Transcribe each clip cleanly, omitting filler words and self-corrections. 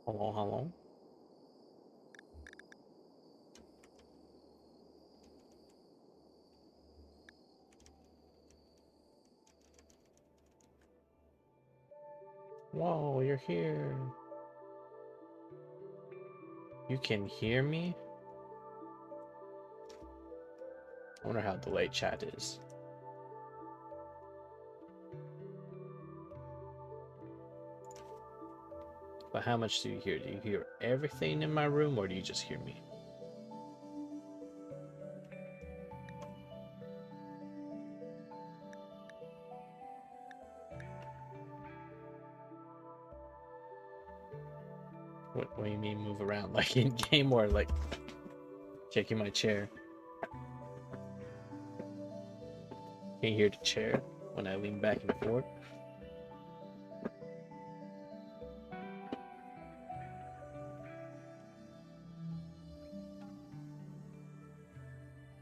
Hello, hello. Whoa, you're here. You can hear me? I wonder how delayed chat is. But how much do you hear? Do you hear everything in my room or do you just hear me? What do you mean move around? Like in game or like shaking my chair? Can you hear the chair when I lean back and forth?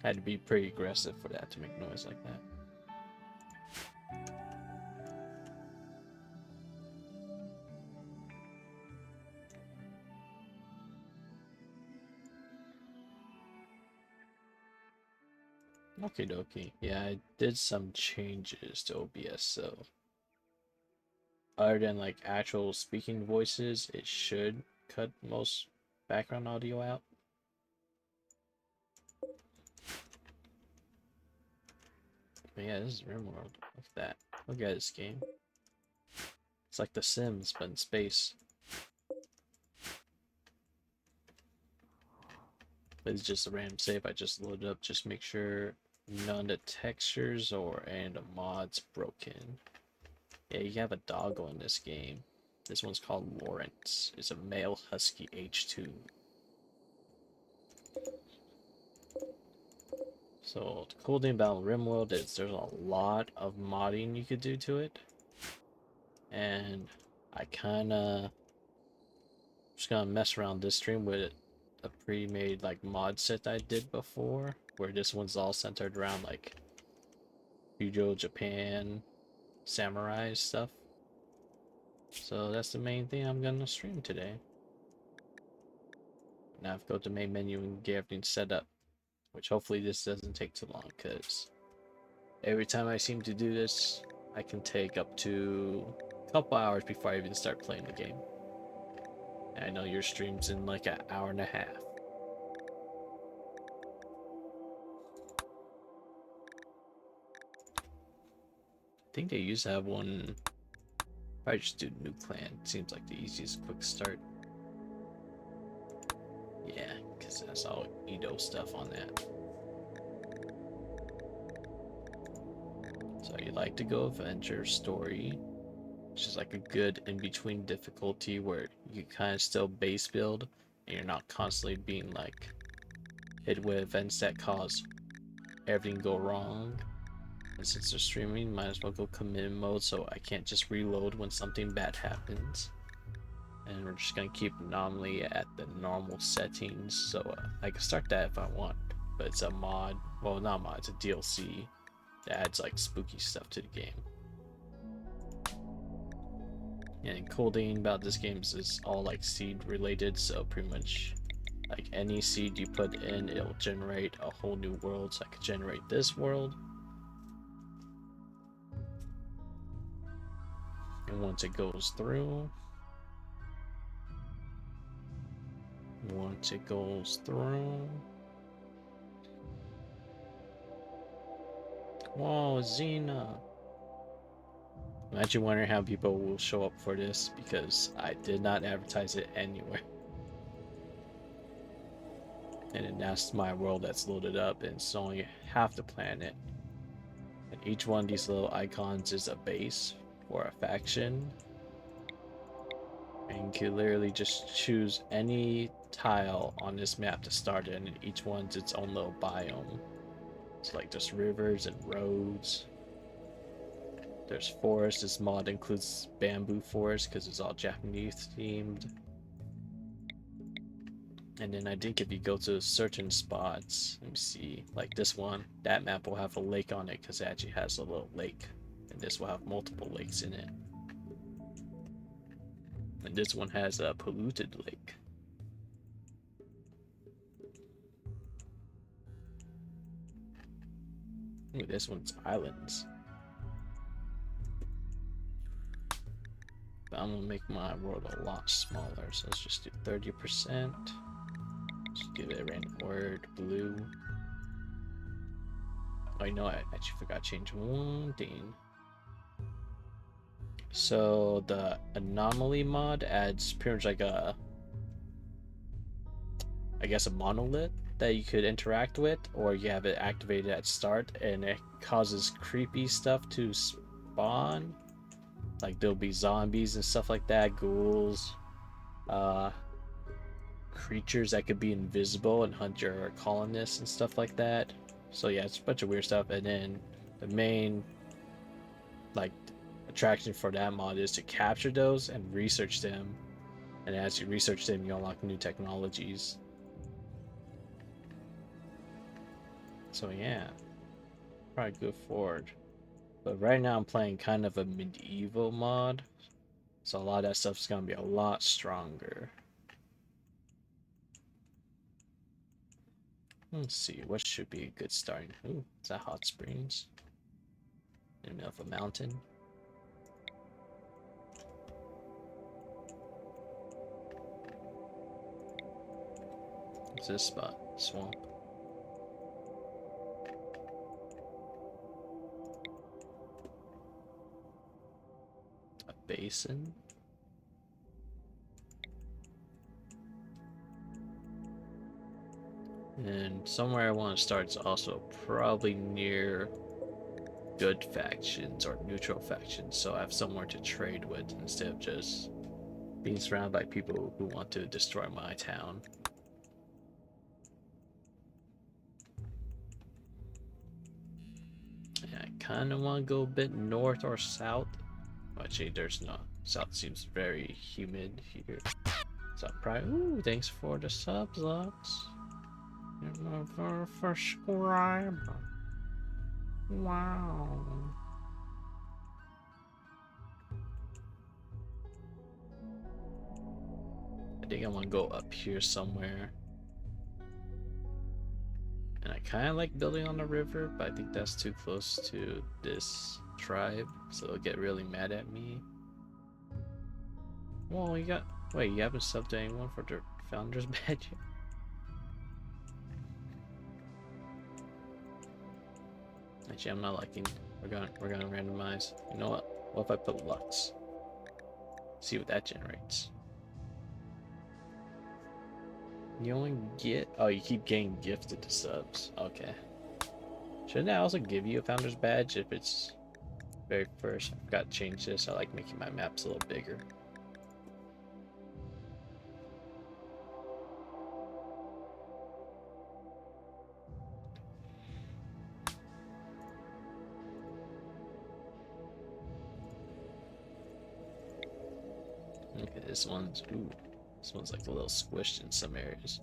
I had to be pretty aggressive for that to make noise like that. Okie dokie. Yeah, I did some changes to OBS, so other than like actual speaking voices, it should cut most background audio out. But yeah, this is Rimworld. Look at that. Look at this game. It's like The Sims, but in space. It's just a random save I just loaded up. Just make sure none of the textures or any of the mods broken. Yeah, you have a doggo in this game. This one's called Lawrence. It's a male husky H2. So the cool thing about Rimworld is there's a lot of modding you could do to it. And I kinda just gonna mess around this stream with a pre-made like mod set I did before, where this one's all centered around like Medieval Japan samurai stuff. So that's the main thing I'm gonna stream today. Now I've go to main menu and get everything set up, which hopefully this doesn't take too long, because every time I seem to do this, I can take up to a couple hours before I even start playing the game. And I know your stream's in like an hour and a half. I think they used to have one. Probably just do new clan. Seems like the easiest quick start. Yeah, because that's all Edo stuff on that. So you like to go adventure story, which is like a good in-between difficulty where you kind of still base build and you're not constantly being like hit with events that cause everything go wrong. And since they're streaming, might as well go commit mode so I can't just reload when something bad happens. And we're just gonna keep anomaly at the normal settings, so I can start that if I want. But it's a mod, well, not mod, it's a DLC that adds like spooky stuff to the game. And cool thing about this game is it's all like seed related, so pretty much like any seed you put in, it'll generate a whole new world. So I could generate this world, and once it goes through, whoa, Xena. Imagine wondering how people will show up for this because I did not advertise it anywhere. And then that's my world that's loaded up, and it's only half the planet. And each one of these little icons is a base or a faction. And you can literally just choose any tile on this map to start in, and each one's its own little biome. It's like just rivers and roads. There's forest. This mod includes bamboo forest because it's all Japanese themed. And then I think if you go to certain spots, let me see, like this one, that map will have a lake on it because it actually has a little lake. And this will have multiple lakes in it. And this one has a polluted lake. Ooh, this one's islands. But I'm gonna make my world a lot smaller, so let's just do 30%. Just give it a random word, blue. Oh, you know, I actually forgot to change one thing. So the anomaly mod adds pretty much like a, I guess, a monolith that you could interact with, or you have it activated at start, and it causes creepy stuff to spawn. Like there'll be zombies and stuff like that, ghouls, creatures that could be invisible and hunt your colonists and stuff like that. So yeah, it's a bunch of weird stuff. And then the main like attraction for that mod is to capture those and research them. And as you research them, you unlock new technologies. So yeah, probably go forward. But right now I'm playing kind of a medieval mod, so a lot of that stuff's gonna be a lot stronger. Let's see, what should be a good starting? Ooh, is that hot springs? In the middle of a mountain. What's this spot? Swamp. A basin. And somewhere I want to start is also probably near good factions or neutral factions, so I have somewhere to trade with instead of just being surrounded by people who want to destroy my town. Yeah, I kind of want to go a bit north or south. Actually, there's not. South seems very humid here. So probably. Ooh, thanks for the subs, Lux. You're my very first subscriber. Wow. I think I want to go up here somewhere. And I kind of like building on the river, but I think that's too close to this tribe, so they'll get really mad at me. Well, you got... Wait, you haven't subbed to anyone for their founder's badge yet? Actually, I'm not liking... We're gonna randomize. You know what? What if I put Lux? See what that generates. You only get... Oh, you keep getting gifted to subs. Okay. Shouldn't I also give you a founder's badge if it's very first? I've got to change this. I like making my maps a little bigger. Okay, this one's... Ooh. This one's like a little squished in some areas.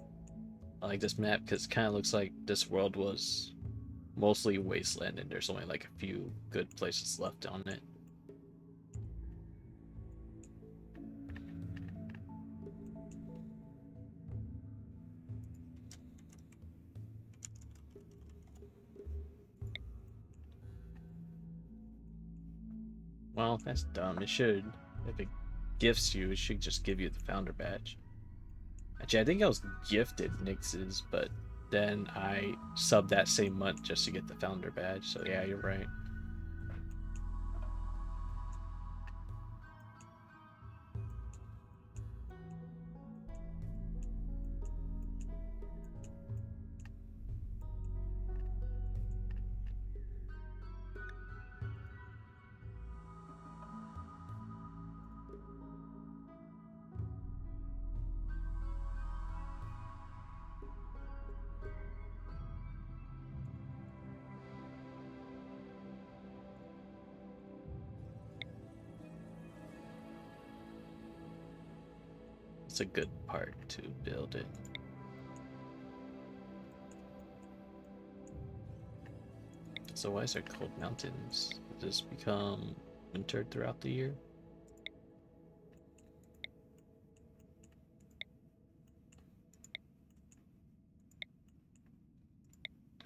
I like this map because it kind of looks like this world was mostly wasteland and there's only like a few good places left on it. Well, that's dumb. It should, if it gifts you, it should just give you the founder badge. Actually, I think I was gifted Nix's, but then I subbed that same month just to get the founder badge. So yeah, you're right. It's a good part to build it. So why is there cold mountains? Does this become winter throughout the year?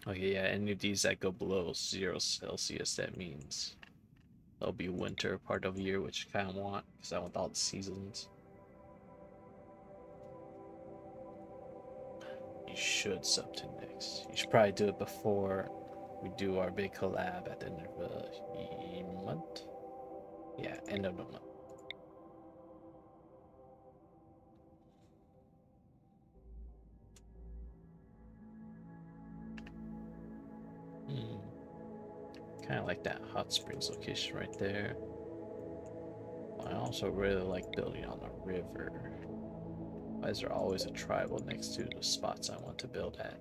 Okay, yeah, any of these that go below 0 Celsius, that means it'll be winter part of the year, which I kind of want, because I want all the seasons. You should sub to next. You should probably do it before we do our big collab at the end of the month. Yeah, end of the month. Kind of like that hot springs location right there. I also really like building on the river. Why is there always a tribal next to the spots I want to build at?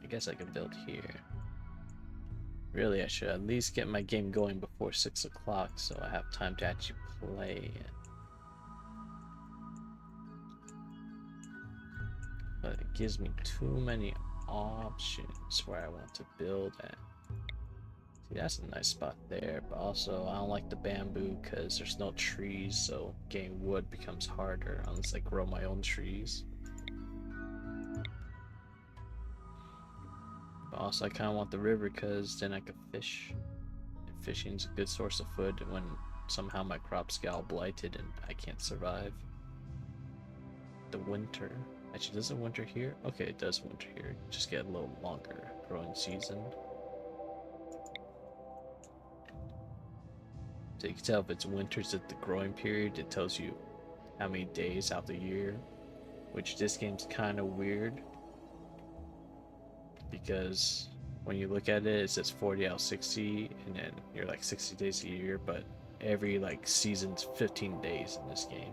I guess I could build here. Really, I should at least get my game going before 6 o'clock so I have time to actually play. But it gives me too many options where I want to build at. See, that's a nice spot there, but also I don't like the bamboo because there's no trees, so getting wood becomes harder unless I grow my own trees. But also I kind of want the river because then I could fish. And fishing's a good source of food when somehow my crops get all blighted and I can't survive. The winter. Actually, does it winter here? Okay, it does winter here. Just get a little longer growing season. So you can tell if it's winters at the growing period, it tells you how many days out the year, which this game's kind of weird because when you look at it, it says 40 out of 60, and then you're like 60 days a year, but every like season's 15 days in this game,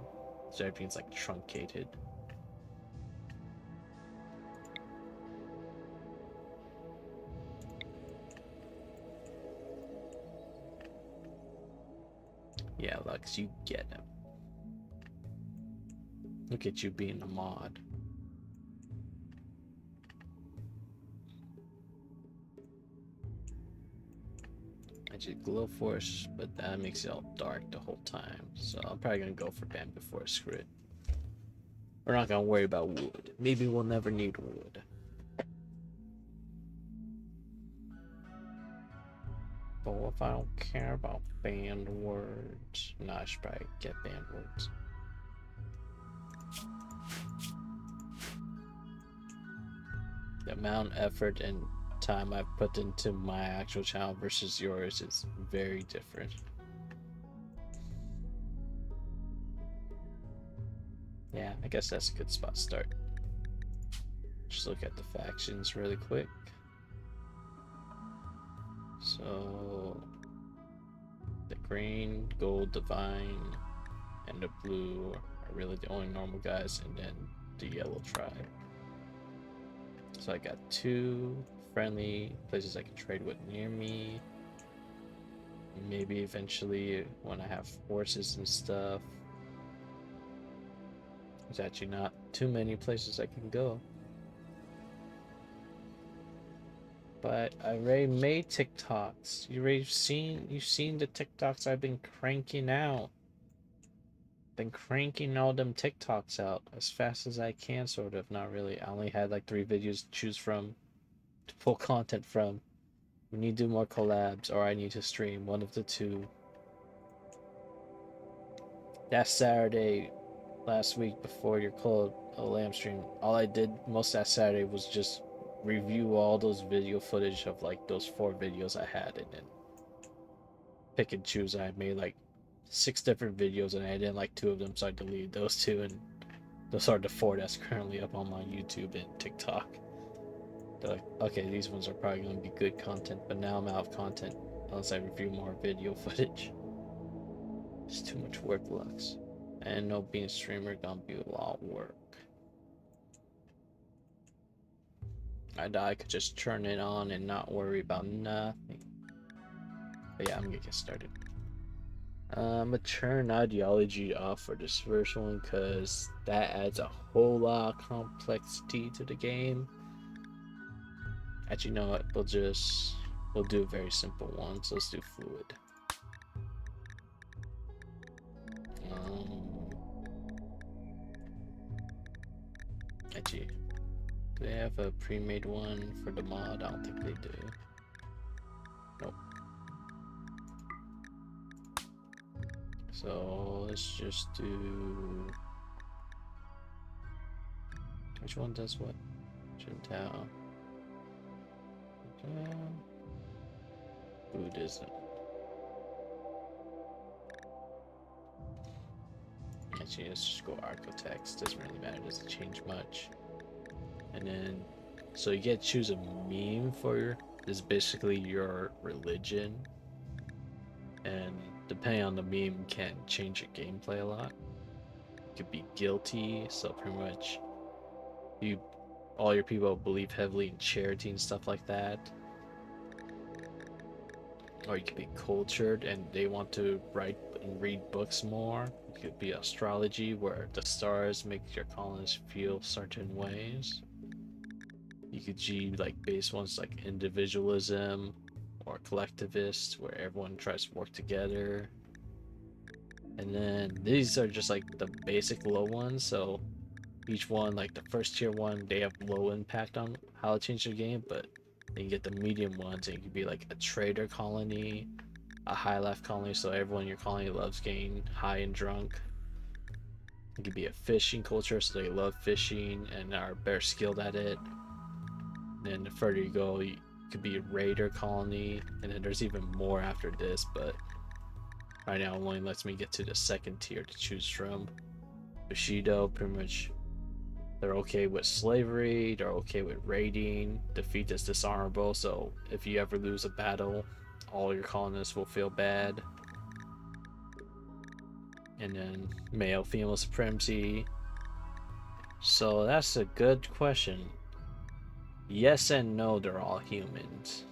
so everything's like truncated. Yeah, Lux, you get him. Look at you being a mod. Actually, glow force, but that makes it all dark the whole time. So I'm probably gonna go for bamboo forest. Screw it. We're not gonna worry about wood. Maybe we'll never need wood. But what if I don't care about banned words? No, I should probably get banned words. The amount of effort and time I've put into my actual channel versus yours is very different. Yeah, I guess that's a good spot to start. Just look at the factions really quick. So the green, gold, divine, and the blue are really the only normal guys, and then the yellow tribe. So I got 2 friendly places I can trade with near me. Maybe eventually when I have horses and stuff. There's actually not too many places I can go. But I already made TikToks. You've seen the TikToks I've been cranking out. Been cranking all them TikToks out as fast as I can, sort of. Not really. I only had like 3 videos to choose from, to pull content from. We need to do more collabs, or I need to stream. One of the two. That Saturday, last week before your cold lamb stream, all I did most that Saturday was just review all those video footage of like those 4 videos I had, and then pick and choose. I made like 6 different videos, and I didn't like 2 of them, so I deleted those 2, and those are the 4 that's currently up on my YouTube and TikTok. They're like, okay, these ones are probably going to be good content, but now I'm out of content unless I review more video footage. It's too much work, Lux. And no, being a streamer gonna be a lot of work. I could just turn it on and not worry about nothing. But yeah, I'm gonna get started. I'm gonna turn ideology off for this first one because that adds a whole lot of complexity to the game. Actually, you know what? We'll do a very simple one. So let's do fluid. Actually, do they have a pre-made one for the mod? I don't think they do. Nope. So let's just do. Which one does what? Shinto. Buddhism. Actually, let's just go architects. Doesn't really matter. Doesn't change much. And then, so you get to choose a meme for this. Is basically your religion, and depending on the meme, can change your gameplay a lot. It could be guilty, so pretty much you, all your people believe heavily in charity and stuff like that. Or you could be cultured and they want to write and read books more. It could be astrology, where the stars make your colonists feel certain ways. You could G like base ones like individualism or collectivist, where everyone tries to work together. And then these are just like the basic low ones. So each one, like the first tier one, they have low impact on how it changes the game, but then you get the medium ones, and it could be like a trader colony, a high life colony, so everyone in your colony loves getting high and drunk. It could be a fishing culture, so they love fishing and are better skilled at it. And then the further you go, you could be a raider colony, and then there's even more after this, but right now it only lets me get to the second tier to choose from. Bushido, pretty much, they're okay with slavery, they're okay with raiding, defeat is dishonorable, so if you ever lose a battle, all your colonists will feel bad. And then male female supremacy. So that's a good question. Yes and no, they're all humans.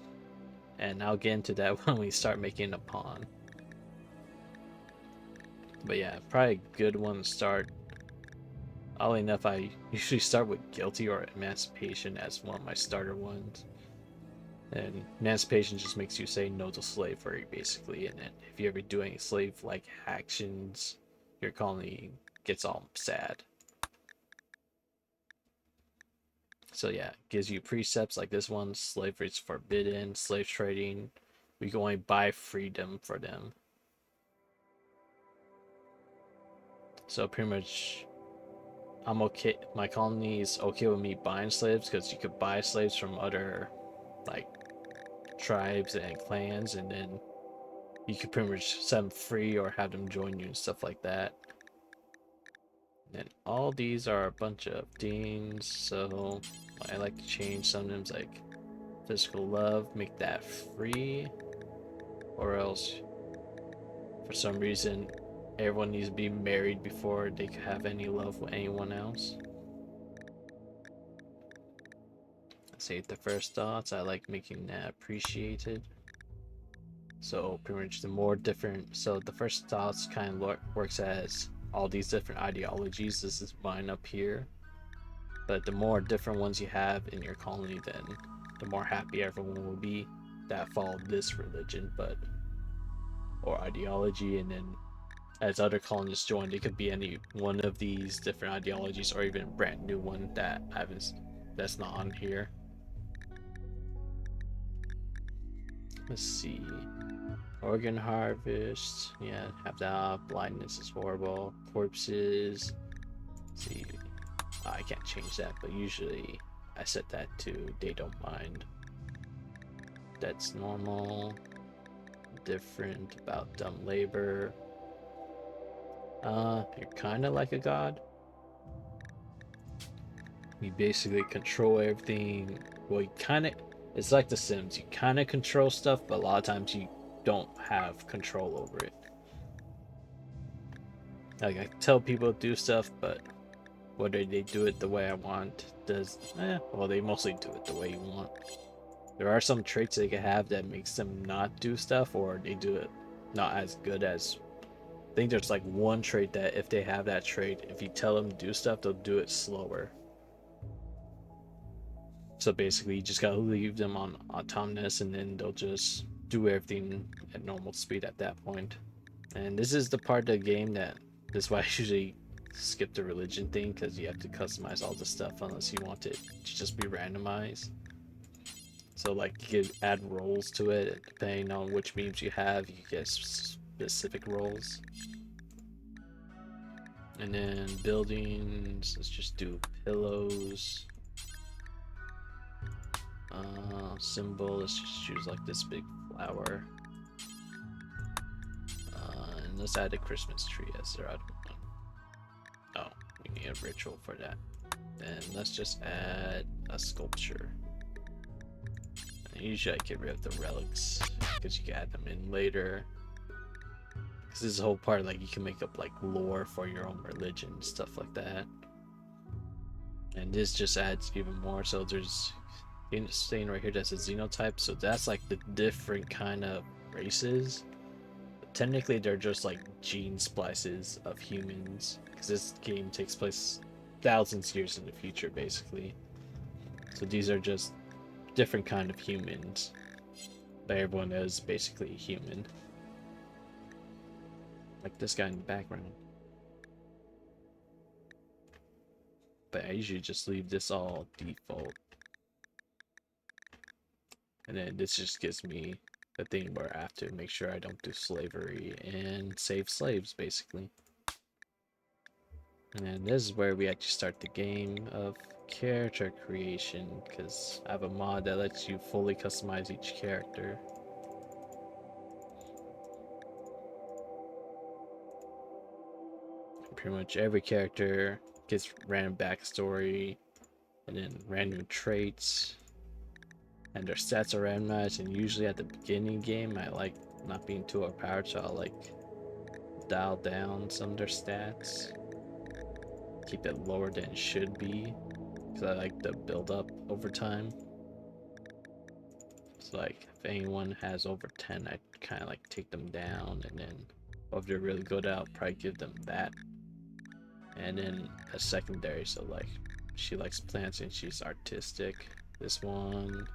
And I'll get into that when we start making a pawn. But yeah, probably a good one to start. Oddly enough, I usually start with guilty or emancipation as one of my starter ones. And emancipation just makes you say no to slavery, basically. And then if you ever do any slave-like actions, your colony gets all sad. So yeah, it gives you precepts like this one: slavery is forbidden, slave trading, we can only buy freedom for them. So pretty much, I'm okay. My colony is okay with me buying slaves because you could buy slaves from other like tribes and clans, and then you could pretty much set them free or have them join you and stuff like that. And all these are a bunch of things, so I like to change sometimes, like physical love, make that free, or else for some reason everyone needs to be married before they can have any love with anyone else. Say the first thoughts, I like making that appreciated. So pretty much the more different, so the first thoughts kind of works as all these different ideologies. This is mine up here. But the more different ones you have in your colony, then the more happy everyone will be that follow this religion, but or ideology. And then as other colonists join, it could be any one of these different ideologies, or even a brand new one that I haven't, that's not on here. Let's see. Organ harvest. Yeah, have that. Blindness is horrible. Corpses. Let's see. I can't change that, but usually I set that to they don't mind. That's normal. Different about dumb labor. You're kind of like a god. You basically control everything. Well, you kind of, it's like The Sims. You kind of control stuff, but a lot of times you don't have control over it. Like, I tell people to do stuff, but whether they do it the way I want, well, they mostly do it the way you want. There are some traits they can have that makes them not do stuff, or they do it not as good as. I think there's like one trait that if they have that trait, if you tell them to do stuff, they'll do it slower. So basically, you just gotta leave them on autonomous, and then they'll just do everything at normal speed at that point. And this is the part of the game that, this is why I usually skip the religion thing because you have to customize all the stuff unless you want it to just be randomized. So like you could add roles to it depending on which memes you have. You get specific roles. And then buildings. Let's just do pillows. Symbol. Let's just choose like this big flower. And let's add a Christmas tree as their other one. Oh, we need a ritual for that. Then let's just add a sculpture. And usually I get rid of the relics because you can add them in later. Because this is a whole part, like you can make up like lore for your own religion, stuff like that. And this just adds even more. So there's saying right here that's a xenotype, so that's like the different kind of races. But technically, they're just like gene splices of humans, because this game takes place thousands of years in the future, basically. So these are just different kind of humans, but everyone is basically human. Like this guy in the background. But I usually just leave this all default. And then this just gives me the thing where I have to make sure I don't do slavery and save slaves, basically. And then this is where we actually start the game of character creation, because I have a mod that lets you fully customize each character. Pretty much every character gets random backstory, and then random traits, and their stats are randomized. And usually at the beginning game, I like not being too overpowered, so I'll like dial down some of their stats, keep it lower than it should be, because I like the build up over time. So like if anyone has over 10, I kind of like take them down, and then if they're really good, I'll probably give them that. And then a secondary, so like she likes plants and she's artistic. This one,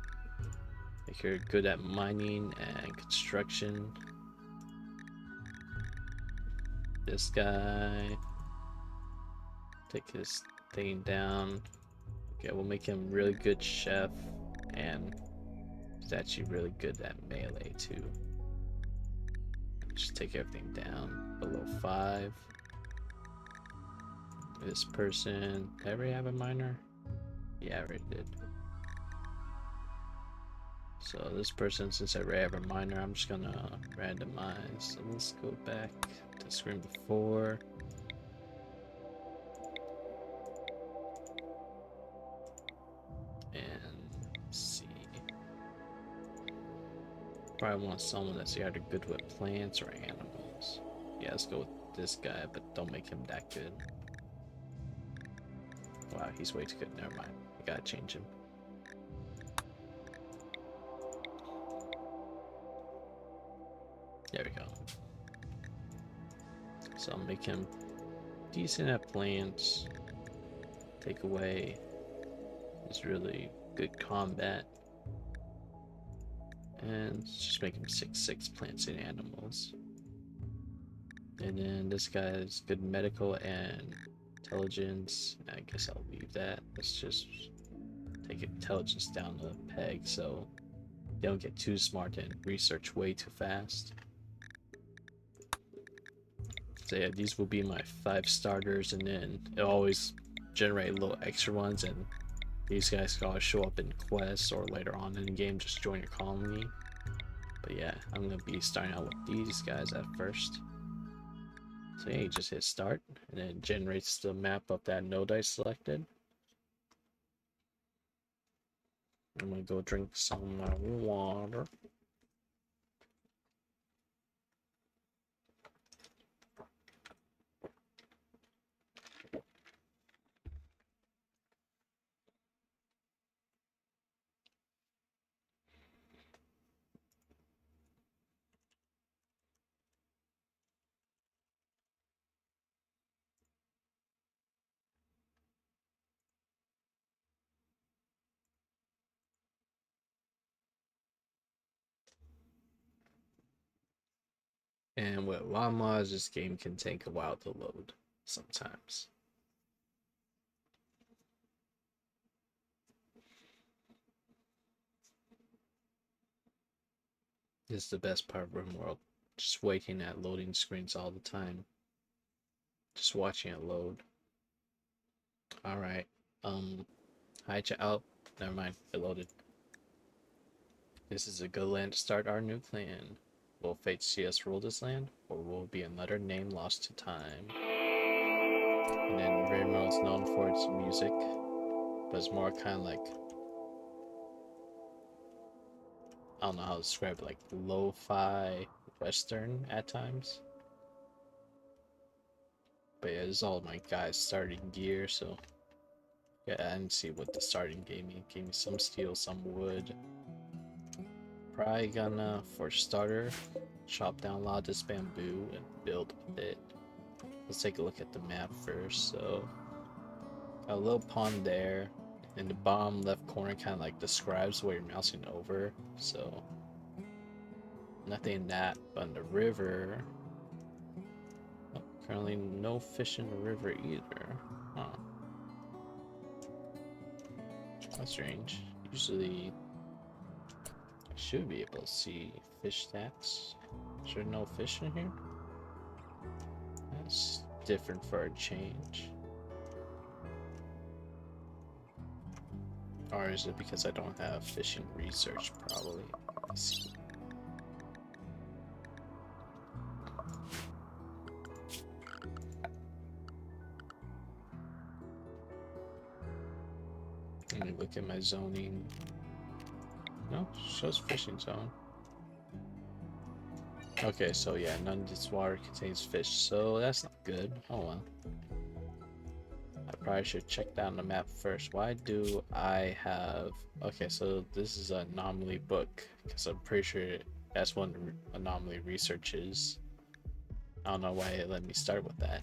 make her good at mining and construction. This guy, take his thing down. Okay, we'll make him really good chef, and he's actually really good at melee too. Just take everything down below 5. This person, did I already have a miner? Yeah, I already did. So this person, since I already have a miner, I'm just gonna randomize. So let's go back to the screen before. And see. Probably want someone that's either good with plants or animals. Yeah, let's go with this guy, but don't make him that good. Wow, he's way too good. Never mind. I gotta change him. There we go. So I'll make him decent at plants. Take away his really good combat. And just make him 6/6 plants and animals. And then this guy's good medical and intelligence. I guess I'll leave that. Let's just take intelligence down a peg so they don't get too smart and research way too fast. So yeah, these will be my 5 starters, and then it'll always generate little extra ones, and these guys can always show up in quests or later on in the game, just join your colony. But yeah, I'm gonna be starting out with these guys at first. So yeah, you just hit start, and then it generates the map of that node I selected. I'm gonna go drink some water. And with a lot of mods, this game can take a while to load. sometimes. This is the best part of Rimworld. Just waiting at loading screens all the time. Just watching it load. Alright. Hi, oh, never mind. It loaded. This is a good land to start our new clan. Will fate see us rule this land, or will it be another name lost to time? And then Rimworld's known for its music, but it's more kind of like, I don't know how to describe it, like lo-fi western at times. But yeah, this is all my guys' starting gear, so yeah, I didn't see what the starting gave me. It gave me some steel, some wood. Probably gonna, for starter, chop down a lot of this bamboo and build with it. Let's take a look at the map first. So, got a little pond there. In the bottom left corner kind of like describes where you're mousing over. So, nothing in that. But in the river, oh, currently no fish in the river either. Huh. That's strange. Usually, I should be able to see fish stats. Is there no fish in here? That's different for a change. Or is it because I don't have fishing research, probably? Let's see. Let me look at my zoning. No, shows fishing zone. Okay, so yeah, none of this water contains fish, so that's not good. Oh well. I probably should check down the map first. Why do I have... Okay, so this is an anomaly book, because I'm pretty sure that's what anomaly research is. I don't know why it let me start with that.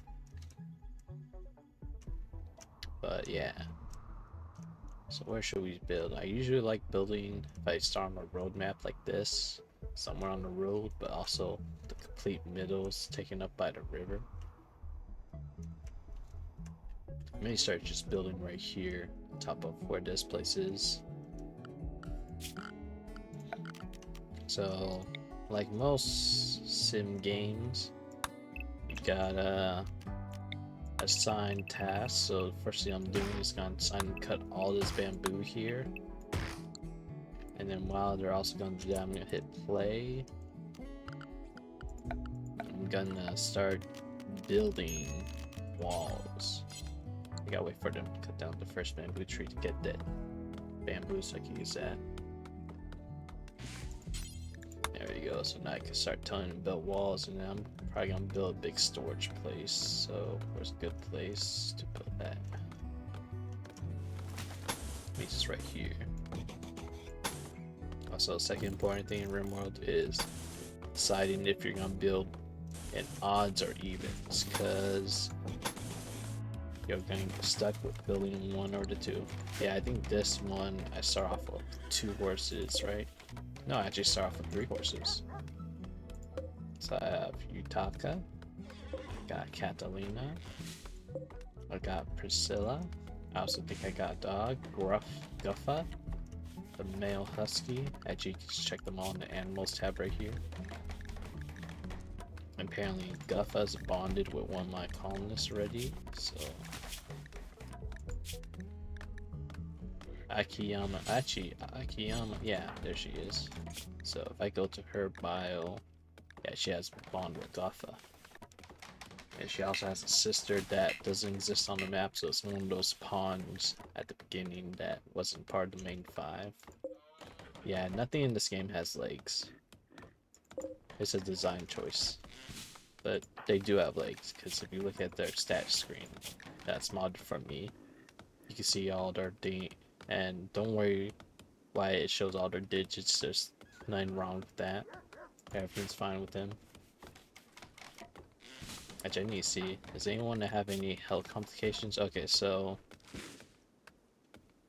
But yeah. So where should we build? I usually like building, if I start on a road map like this, somewhere on the road, but also the complete middle is taken up by the river. I may start just building right here, on top of where this place is. So, like most sim games, you gotta assign tasks. So the first thing I'm doing is gonna assign and cut all this bamboo here. And then while they're also gonna do that, I'm gonna hit play. I'm gonna start building walls. I gotta wait for them to cut down the first bamboo tree to get that bamboo so I can use that. There we go. So now I can start telling them to build walls, and then I'm probably gonna build a big storage place. So where's a good place to build that? Maybe just right here. Also, the second important thing in Rimworld is deciding if you're gonna build in odds or evens, because you're gonna get stuck with building one or the two. Yeah, I think this one I start off with 2 horses, right? No, I actually start off with 3 horses. So I have Utaka, got Catalina, I got Priscilla. I also think I got a dog, Guffa, the male husky. Actually, you can just check them all in the animals tab right here. Apparently, Guffa's bonded with one of my colonists already, so... Akiyama, yeah, there she is. So if I go to her bio, yeah, she has a bond with Guffa. And she also has a sister that doesn't exist on the map, so it's one of those pawns at the beginning that wasn't part of the main 5. Yeah, nothing in this game has legs. It's a design choice. But they do have legs, because if you look at their stat screen, that's modded for me. You can see all their and don't worry why it shows all their digits, there's nothing wrong with that. Everything's fine with them. Actually, I need to see, does anyone have any health complications? Okay, so...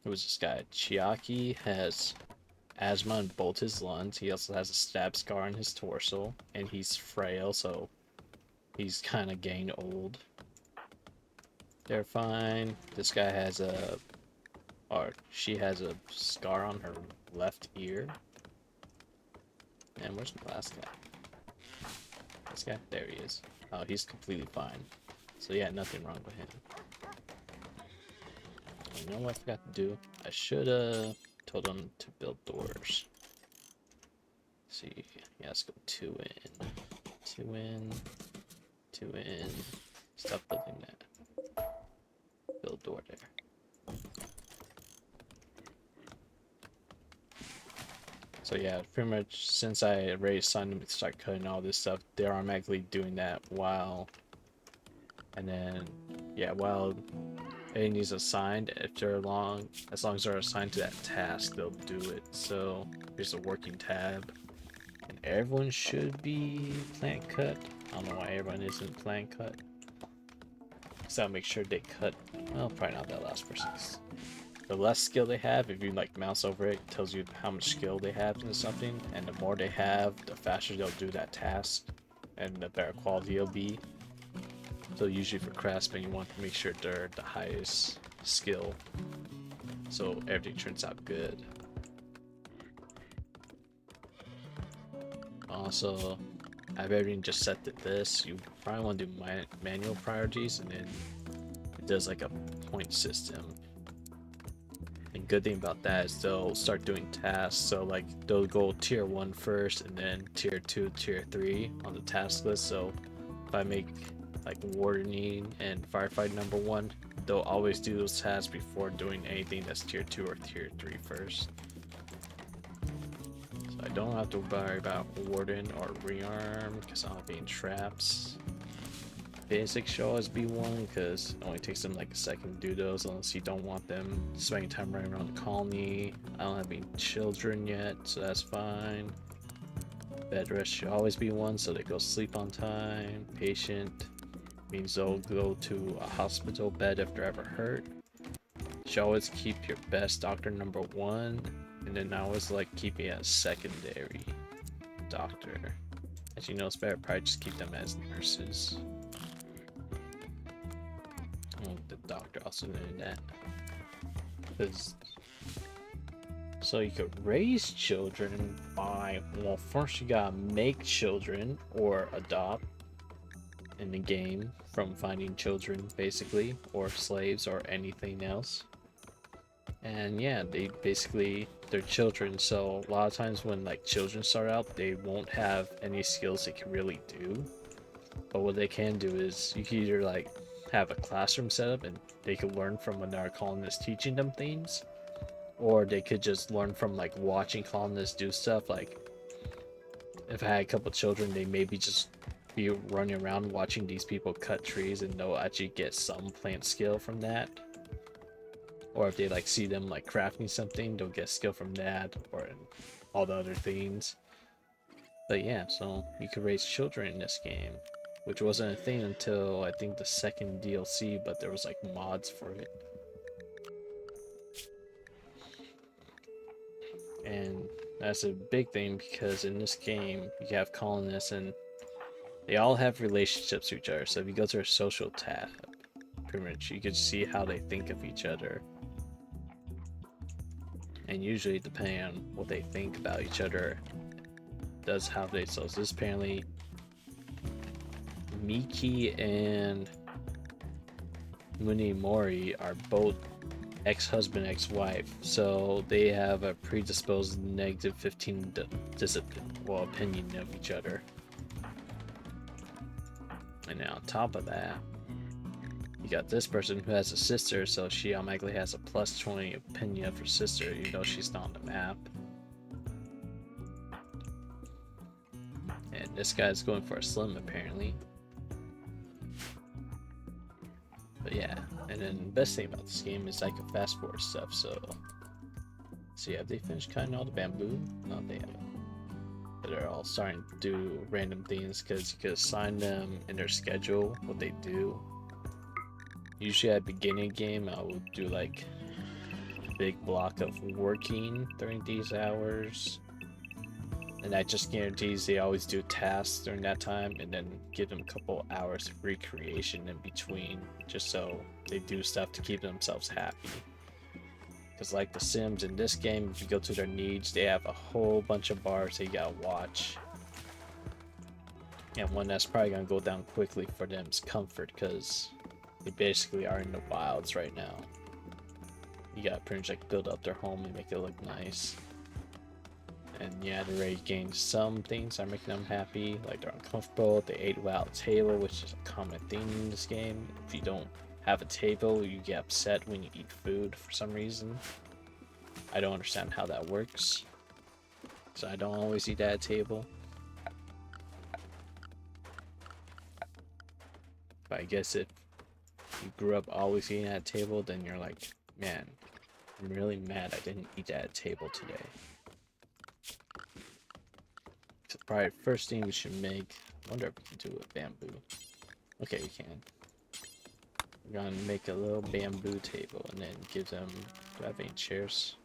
who's this guy? Chiaki has asthma in both his lungs. He also has a stab scar on his torso, and he's frail, so he's kind of getting old. They're fine. This guy has a, or she has a scar on her left ear. And where's the last guy? This guy? There he is. Oh, he's completely fine. So yeah, nothing wrong with him. You know what I forgot to do? I should have told him to build doors. Let's see, yeah, let's go 2 in, 2 in, 2 in. Stop building that. Build door there. So yeah, pretty much since I already assigned them to start cutting all this stuff, they're automatically doing that while, and then yeah, while anything's assigned, if they're as long as they're assigned to that task, they'll do it. So here's a working tab, and everyone should be plant cut. I don't know why everyone isn't plant cut. So I'll make sure they cut. Well, probably not that last person's. The less skill they have, if you like mouse over it, tells you how much skill they have into something, and the more they have, the faster they'll do that task, and the better quality it'll be. So usually for craftsmen, you want to make sure they're the highest skill, so everything turns out good. Also, I've everything just set to this. You probably want to do manual priorities, and then it does like a point system. And good thing about that is they'll start doing tasks. So like they'll go tier 1 first, and then tier 2, tier 3 on the task list. So if I make like wardening and firefight number 1, they'll always do those tasks before doing anything that's tier 2 or tier 3 first. So I don't have to worry about warden or rearm because I don't have any traps. Basic should always be 1 because it only takes them like a second to do those unless you don't want them spending time running around the colony. I don't have any children yet, so that's fine. Bed rest should always be 1 so they go sleep on time. Patient means they'll go to a hospital bed if they're ever hurt. Should always keep your best doctor number 1, and then I always like keeping a secondary doctor. As you know, it's better probably just keep them as nurses. The doctor also doing that, because so you could raise children by, well, first you gotta make children or adopt in the game from finding children basically, or slaves or anything else. And yeah, they're children, so a lot of times when like children start out, they won't have any skills they can really do, but what they can do is you can either like have a classroom set up and they could learn from another colonist teaching them things, or they could just learn from like watching colonists do stuff. Like if I had a couple children, they maybe just be running around watching these people cut trees and they'll actually get some plant skill from that. Or if they like see them like crafting something, they'll get skill from that, or all the other things. But yeah, so you could raise children in this game, which wasn't a thing until I think the second DLC, but there was like mods for it. And that's a big thing because in this game you have colonists and they all have relationships with each other. So if you go to a social tab, pretty much you can see how they think of each other. And usually depending on what they think about each other, does how they, so this apparently Miki and Munimori are both ex-husband, ex-wife, so they have a predisposed negative 15 opinion of each other. And now on top of that, you got this person who has a sister, so she automatically has a plus 20 opinion of her sister, even though she's not on the map. And this guy's going for a slim apparently. But yeah, and then the best thing about this game is I can fast forward stuff, so have they finished cutting all the bamboo? No, they haven't. But they're all starting to do random things because you can assign them in their schedule what they do. Usually at the beginning of the game, I would do like a big block of working during these hours. And that just guarantees they always do tasks during that time, and then give them a couple hours of recreation in between, just so they do stuff to keep themselves happy. Because like the Sims in this game, if you go to their needs, they have a whole bunch of bars that you gotta watch. And one that's probably gonna go down quickly for them is comfort, because they basically are in the wilds right now. You gotta pretty much like build up their home and make it look nice. And yeah, they already gained some things that are making them happy, like they're uncomfortable, they ate without a table, which is a common theme in this game. If you don't have a table, you get upset when you eat food for some reason. I don't understand how that works, so I don't always eat at a table. But I guess if you grew up always eating at a table, then you're like, man, I'm really mad I didn't eat at a table today. So probably first thing we should make, I wonder if we can do it with bamboo. Okay, we can. We're gonna make a little bamboo table and then give them, do I have any chairs?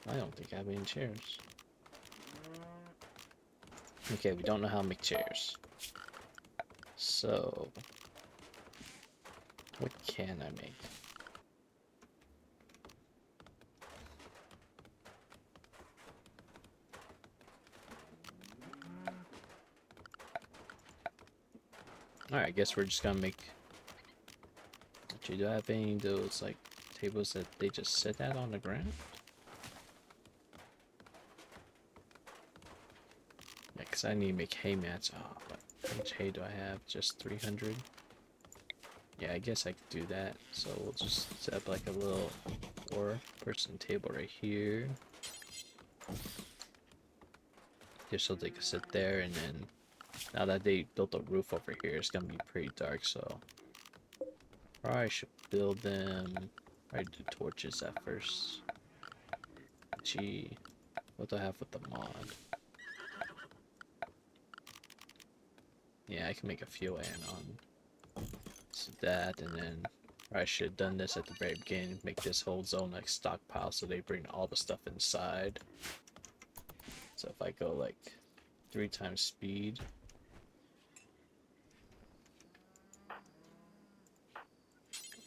I don't think I have any chairs. Okay, we don't know how to make chairs. So, what can I make? Alright, I guess we're just gonna make... Actually, do I have any of those, like, tables that they just sit at on the ground? Yeah, because I need to make hay mats. Oh, but how much hay do I have? Just 300? Yeah, I guess I could do that. So we'll just set up like a little 4-person table right here. Just so they can sit there, and then now that they built a roof over here, it's gonna be pretty dark, so probably should build them. Probably do torches at first. Gee, what do I have with the mod? Yeah, I can make a fuel add-on. So that, and then I should have done this at the very beginning. Make this whole zone like stockpile, so they bring all the stuff inside. So if I go like 3 times speed.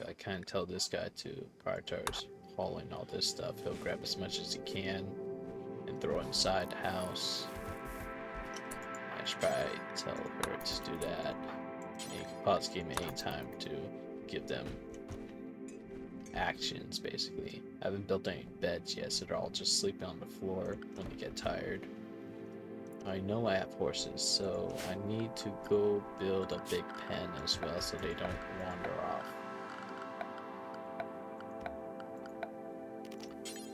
I kind of tell this guy to prioritize hauling all this stuff. He'll grab as much as he can and throw it inside the house. I should probably tell her to do that. And you can pause the game at any time to give them actions, basically. I haven't built any beds yet, so they're all just sleeping on the floor when they get tired. I know I have horses, so I need to go build a big pen as well so they don't wander off.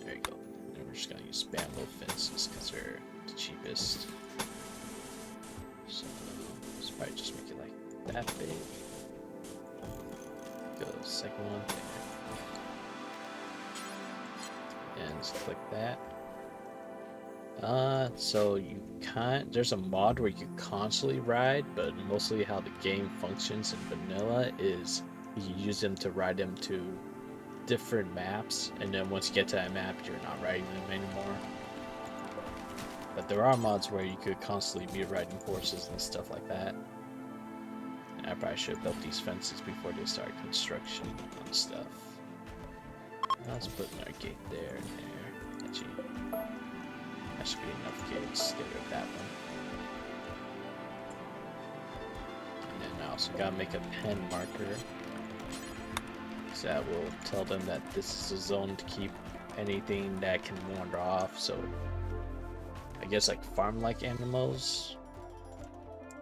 There you go. And we're just gonna use bamboo fences because they're the cheapest. So let's probably just make it like that big. Go to the second one there. And just click that. So you can't, there's a mod where you constantly ride, but mostly how the game functions in vanilla is you use them to ride them to different maps, and then once you get to that map, you're not riding them anymore. But there are mods where you could constantly be riding horses and stuff like that. And I probably should have built these fences before they start construction and stuff. Let's put another gate there and there. Actually, that should be enough gates. Get rid of that one. And then I also gotta make a pen marker. So that will tell them that this is a zone to keep anything that can wander off. So I guess like farm-like animals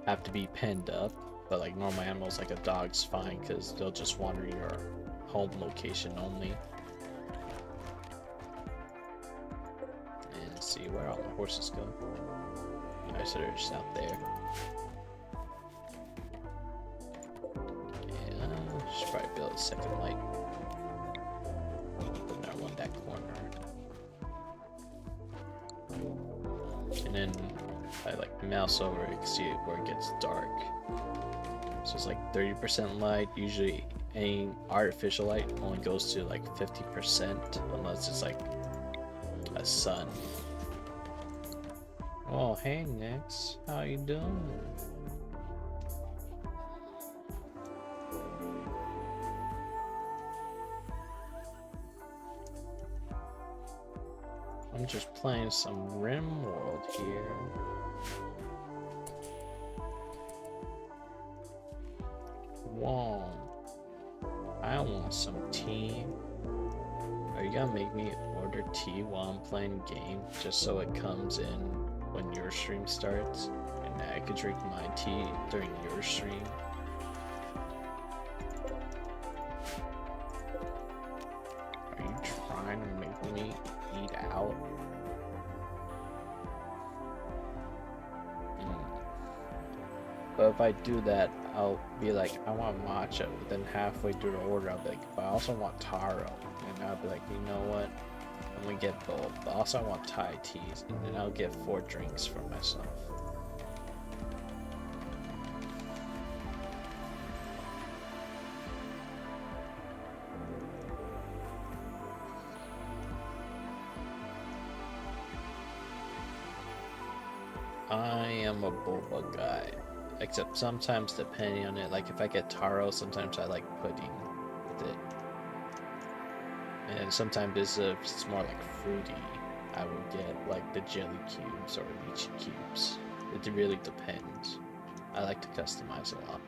have to be penned up, but like normal animals like a dog's fine because they'll just wander your home location only. And see where all the horses go. Alright, so they're just out there. Yeah, should probably build a second light. Put another one in that corner. And then if I like mouse over, you can see where it gets dark. So it's like 30% light. Usually any artificial light only goes to like 50% unless it's like a sun. Oh, hey, Nix. How you doing? I'm just playing some Rimworld here. Whoa. I want some tea. Are you gonna make me order tea while I'm playing game just so it comes in when your stream starts? And I could drink my tea during your stream? Are you trying to make me eat out? But if I do that, I'll be like, I want matcha, but then halfway through the order, I'll be like, but I also want taro. And I'll be like, you know what? I'm gonna get both, but also I want Thai teas, and then I'll get 4 drinks for myself. I am a boba guy. Except sometimes, depending on it, like if I get taro, sometimes I like pudding with it. And sometimes it's more like fruity. I would get like the jelly cubes or lychee cubes. It really depends. I like to customize a lot.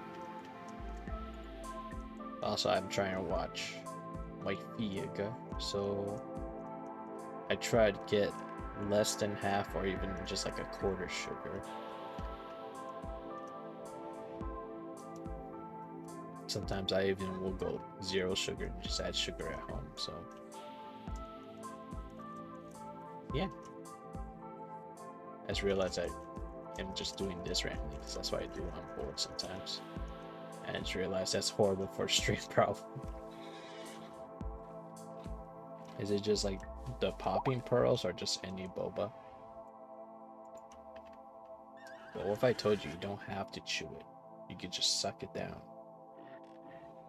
Also, I'm trying to watch my Fiega, so I try to get less than half or even just like a quarter sugar. Sometimes I even will go 0 sugar and just add sugar at home, so yeah. I just realized I am just doing this randomly because that's what I do when I'm bored sometimes. And I just realized that's horrible for a stream problem. Is it just like the popping pearls or just any boba? But what if I told you you don't have to chew it? You could just suck it down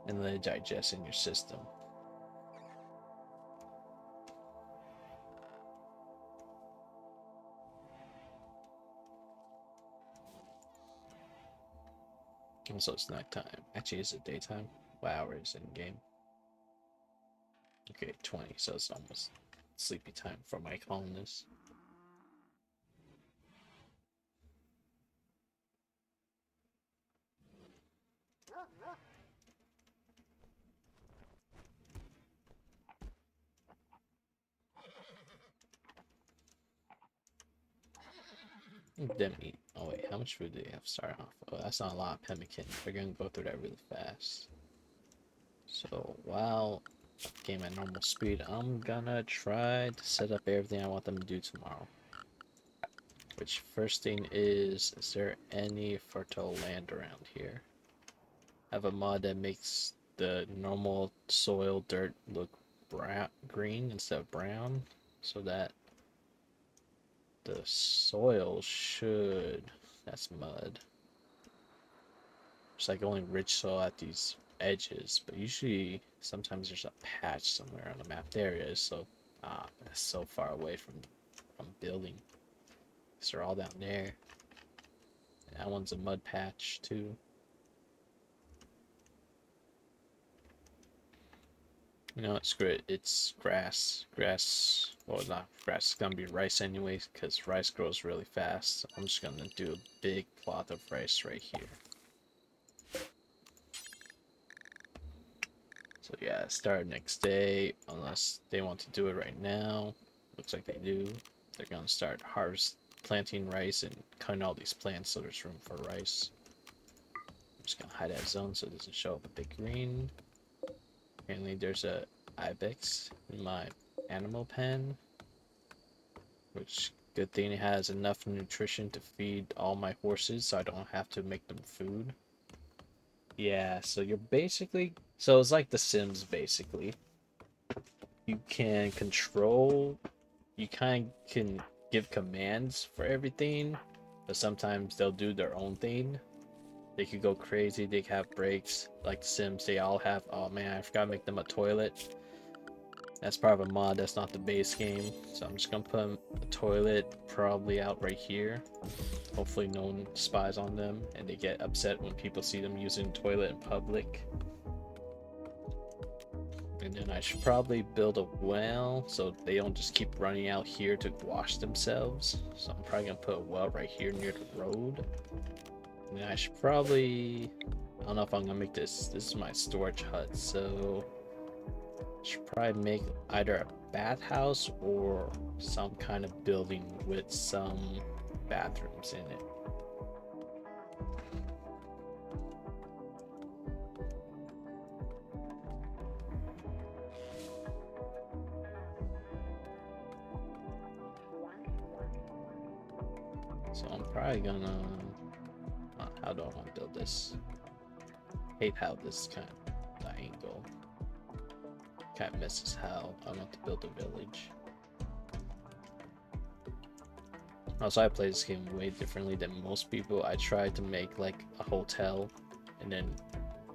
and let it digest in your system. Also, it's nighttime. Actually, is it daytime? What hour is it in game? Okay, 20, so it's almost sleepy time for my colonists. Them eat. Oh wait, how much food do they have starting off? Oh, that's not a lot of pemmican. We're gonna go through that really fast. So while game at normal speed, I'm gonna try to set up everything I want them to do tomorrow. Which first thing is there any fertile land around here? I have a mod that makes the normal soil dirt look brown, green instead of brown, so that the soil should, that's mud. It's like only rich soil at these edges, but usually sometimes there's a patch somewhere on the map. There it is. So that's so far away from building. So they're all down there. And that one's a mud patch too. You know what? Screw it. It's grass. Grass. Well, not grass. It's gonna be rice anyways, because rice grows really fast. So I'm just gonna do a big plot of rice right here. So yeah, start next day, unless they want to do it right now. Looks like they do. They're gonna start planting rice and cutting all these plants so there's room for rice. I'm just gonna hide that zone so it doesn't show up a big green. Apparently there's a ibex in my animal pen, which good thing it has enough nutrition to feed all my horses so I don't have to make them food. Yeah, so you're basically, so it's like The Sims basically. You can control, you kind of can give commands for everything, but sometimes they'll do their own thing. They could go crazy, they could have breaks, like The Sims, they all have, oh man, I forgot to make them a toilet. That's part of a mod, that's not the base game. So I'm just gonna put a toilet probably out right here. Hopefully no one spies on them and they get upset when people see them using toilet in public. And then I should probably build a well so they don't just keep running out here to wash themselves. So I'm probably gonna put a well right here near the road. And then I should probably, I don't know if I'm gonna make this is my storage hut, so I should probably make either a bathhouse or some kind of building with some bathrooms in it. So I'm probably gonna, how do I want to build this? Hate how this kind of triangle kind of misses how I want to build a village. Also, I play this game way differently than most people. I tried to make like a hotel and then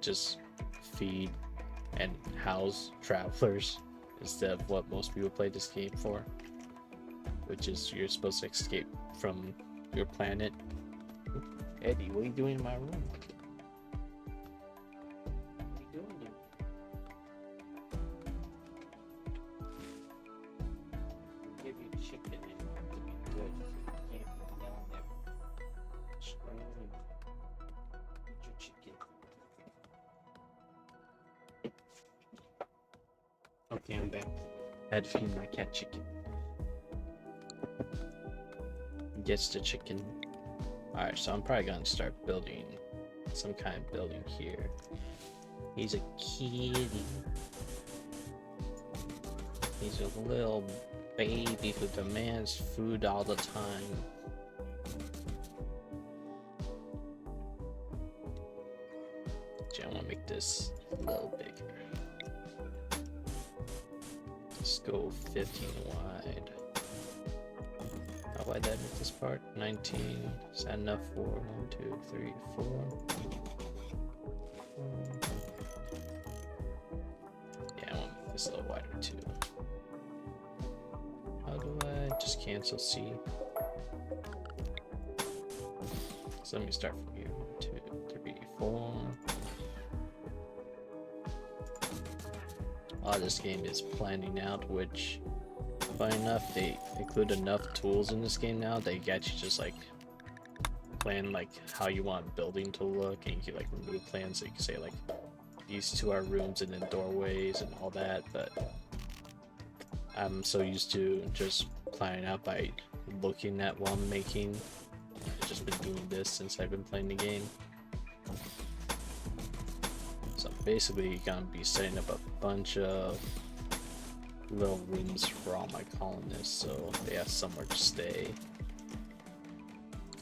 just feed and house travelers instead of what most people play this game for, which is you're supposed to escape from your planet. Eddie, what are you doing in my room? What are you doing? I'll give you chicken and it have to be good. You can't be down there screaming. Eat your chicken. Okay, I'm back. I had to feed my cat chicken. Gets the chicken. Alright, so I'm probably gonna start building some kind of building here. He's a kitty. He's a little baby who demands food all the time. Actually, I want to make this a little bigger. Let's go 15 wide. How wide did I make this part? 19. Is that enough for 1, 2, 3, 4? Yeah, I want to make this a little wider too. How do I just cancel C? So let me start from here. 1, 2, 3, 4. This game is planning out, which, funny enough, they include enough tools in this game now that you can actually just like plan like how you want a building to look, and you can like remove plans, so you can say like these two are rooms and then doorways and all that. But I'm so used to just planning out by looking at what I'm making. I've just been doing this since I've been playing the game. So basically you're gonna be setting up a bunch of little rooms for all my colonists so they have somewhere to stay.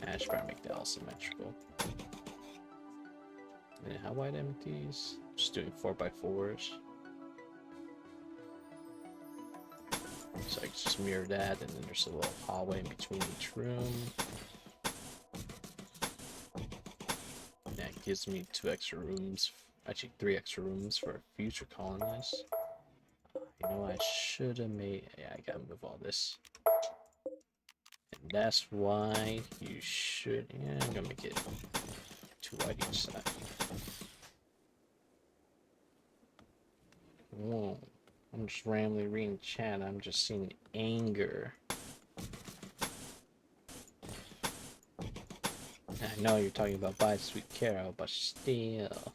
And I should probably make that all symmetrical. And how wide am these? Just doing 4x4s. So I can just mirror that, and then there's a little hallway in between each room. And that gives me 2 extra rooms, actually 3 extra rooms for future colonists. You know, I should have made, yeah, I gotta move all this. And that's why you should, yeah, I'm gonna make it 2 wide each side. Whoa, I'm just randomly reading chat, I'm just seeing anger. I know you're talking about buy Sweet Carol, but still.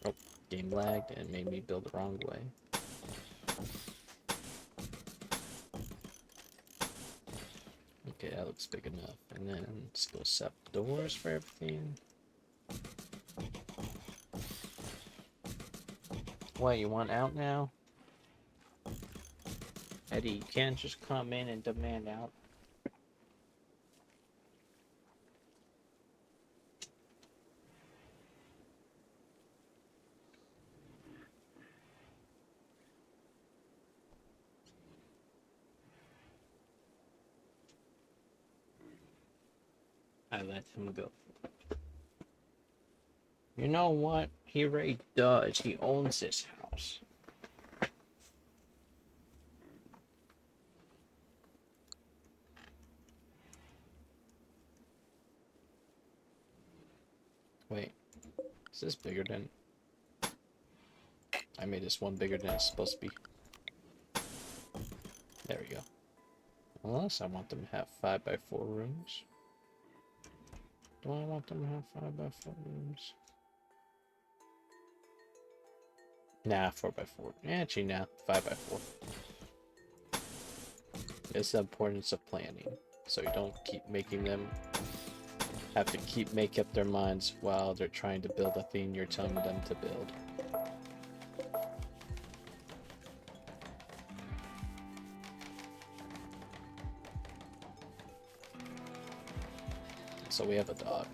Oh, game lagged and made me build the wrong way. Okay, that looks big enough. And then let's go set doors for everything. What, you want out now? Eddie, you can't just come in and demand out. I let him go. You know what? He really does. He owns this house. Wait, is this bigger than... I made this one bigger than it's supposed to be. There we go. Unless I want them to have 5x4 rooms. Do I want them to have 5x4 rooms? Nah, 4x4. Actually, nah, 5x4. It's the importance of planning. So you don't keep making them have to keep make up their minds while they're trying to build a thing you're telling them to build. So we have a dog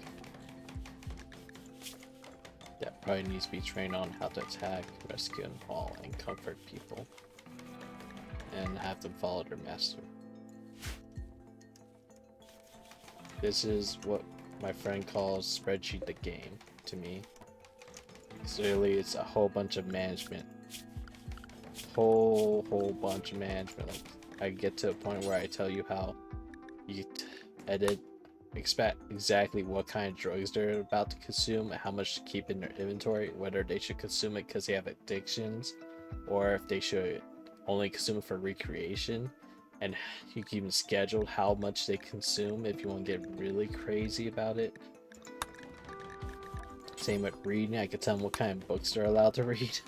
that probably needs to be trained on how to attack, rescue, and haul, and comfort people, and have them follow their master. This is what my friend calls spreadsheet the game to me. Clearly, it's a whole bunch of management. Whole bunch of management. Like, I get to a point where I tell you how you edit, expect exactly what kind of drugs they're about to consume, how much to keep in their inventory, whether they should consume it because they have addictions, or if they should only consume it for recreation. And you can even schedule how much they consume if you want to get really crazy about it. Same with reading, I could tell them what kind of books they're allowed to read,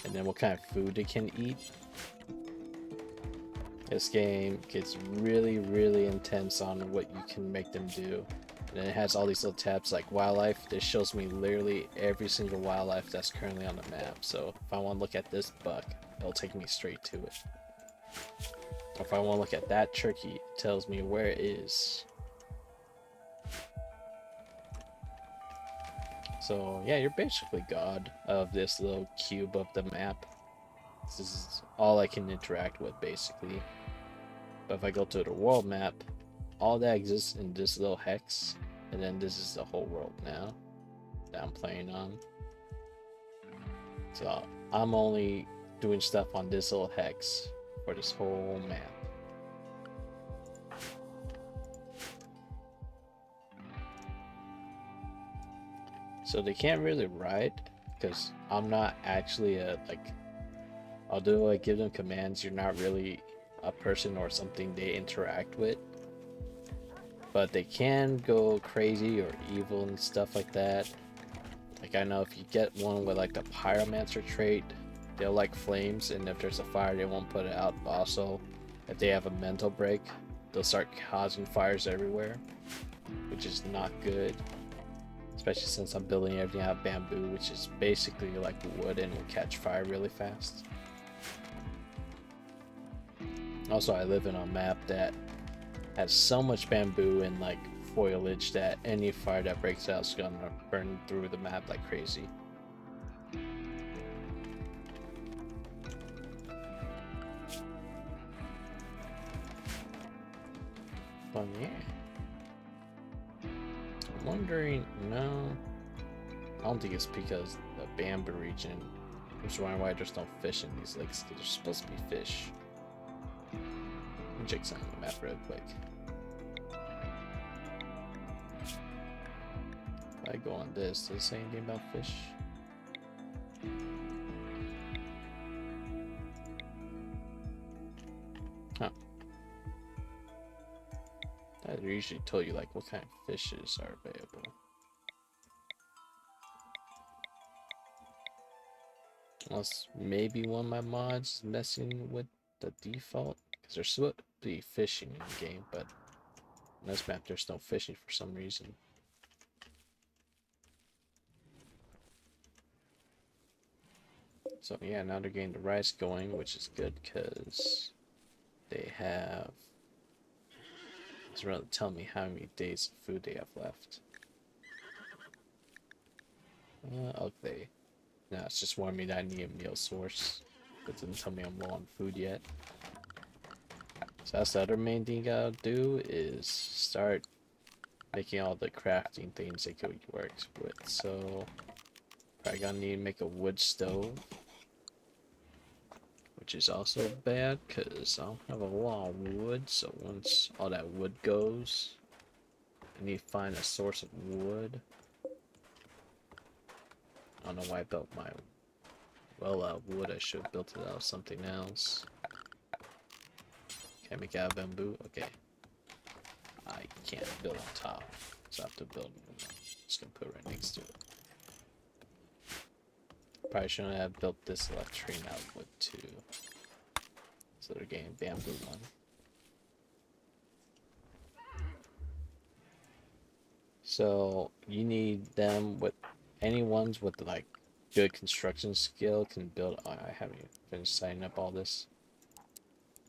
and then what kind of food they can eat. This game gets really intense on what you can make them do. And it has all these little tabs like wildlife. This shows me literally every single wildlife that's currently on the map. So if I want to look at this buck, it'll take me straight to it. If I want to look at that turkey, it tells me where it is. So yeah, you're basically god of this little cube of the map. This is all I can interact with basically. But if I go to the world map, all that exists in this little hex, and then this is the whole world now that I'm playing on. So I'm only doing stuff on this little hex for this whole map. So they can't really ride because I'm not actually a although I give them commands, you're not really a person or something they interact with. But they can go crazy or evil and stuff like that. Like I know if you get one with like the pyromancer trait, they'll like flames, and if there's a fire they won't put it out. Also, if they have a mental break, they'll start causing fires everywhere, which is not good. Especially since I'm building everything out of bamboo, which is basically like wood and will catch fire really fast. Also, I live in a map that has so much bamboo and like foliage that any fire that breaks out is gonna burn through the map like crazy. But yeah, I'm wondering, no, I don't think it's because the bamboo region. I'm just wondering why there's no fish in these lakes, because there's supposed to be fish. Let me check something on the map real quick. If I go on this, does it say anything about fish? Huh. I usually tell you like what kind of fishes are available. Unless maybe one of my mods is messing with the default, because there's supposed to be fishing in the game, but on this map there's no fishing for some reason. So yeah, now they're getting the rice going, which is good because they have... It's really telling me how many days of food they have left. Okay. No, it's just warning me that I need a meal source. It didn't tell me I'm low on food yet. So that's the other main thing you gotta do, is start making all the crafting things that could work with. So Probably gonna need to make a wood stove, which is also bad because I don't have a lot of wood. So once all that wood goes, I need to find a source of wood. I don't know why I built my well out of wood. I should have built it out of something else. Can I make it out of bamboo? Okay. I can't build on top, so I have to build. Just gonna put it right next to it. Probably shouldn't have built this latrine out of wood too. So they're getting bamboo one. So you need them with any ones with like good construction skill can build. Oh, I haven't even finished signing up all this.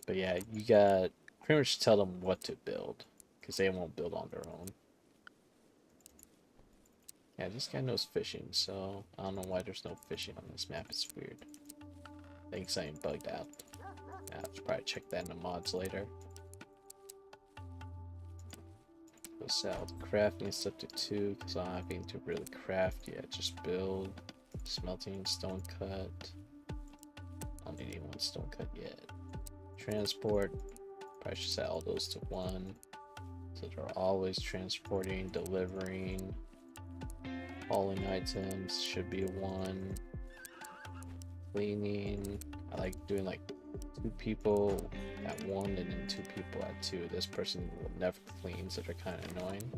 But yeah, you got pretty much tell them what to build because they won't build on their own. Yeah, this guy knows fishing, so I don't know why there's no fishing on this map. It's weird. I think something bugged out. I have to probably check that in the mods later. Go sell the crafting stuff to 2 because I'm not having to really craft yet. Just build. Smelting, stone cut. I don't need any one stone cut yet. Transport. Probably should set all those to 1. So they're always transporting, delivering. Hauling items should be a 1. Cleaning. I like doing like 2 people at 1 and then 2 people at 2. This person will never clean, so they're kind of annoying.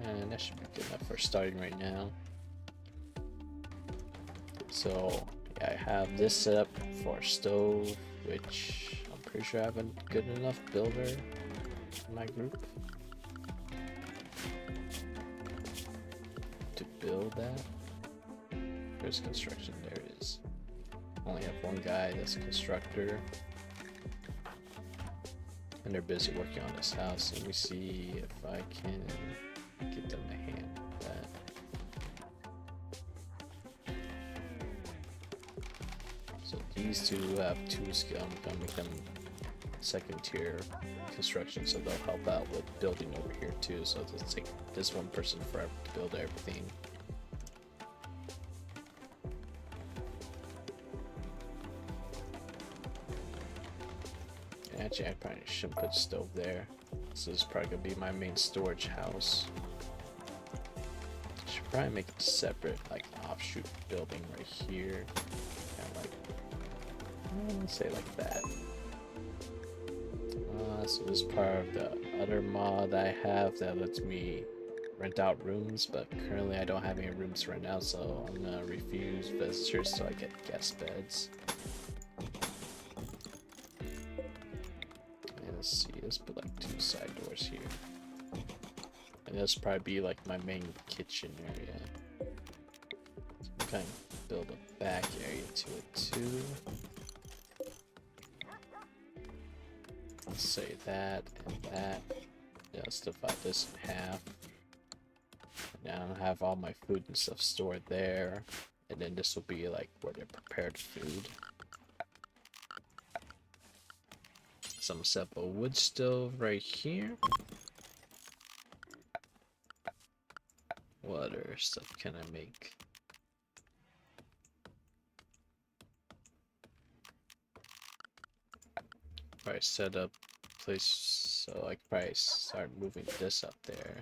And that should be good enough for starting right now. So yeah, I have this set up for a stove, which I'm pretty sure I have a good enough builder in my group to build that. There's construction, there it is. Only have one guy that's a constructor. And they're busy working on this house. Let me see if I can get them to handle that. So these two have 2 skill. I'm gonna make them 2nd tier construction, so they'll help out with building over here too. So it'll take this one person forever to build everything. Actually, I probably shouldn't put stove there. This is probably gonna be my main storage house. Should probably make a separate, like, offshoot building right here. Kind of like, let's say like that. So this is part of the other mod I have that lets me rent out rooms, but currently I don't have any rooms to rent out, so I'm gonna refuse visitors so I get guest beds. Let's see, let's put like 2 side doors here. And this will probably be like my main kitchen area. So I'm kind of build a back area to it too. Let's say that and that. Yeah, let's divide this in half. Now I have all my food and stuff stored there. And then this will be like where they prepared food. So I'm gonna set up a wood stove right here. What other stuff can I make? Probably set up place so I could probably start moving this up there.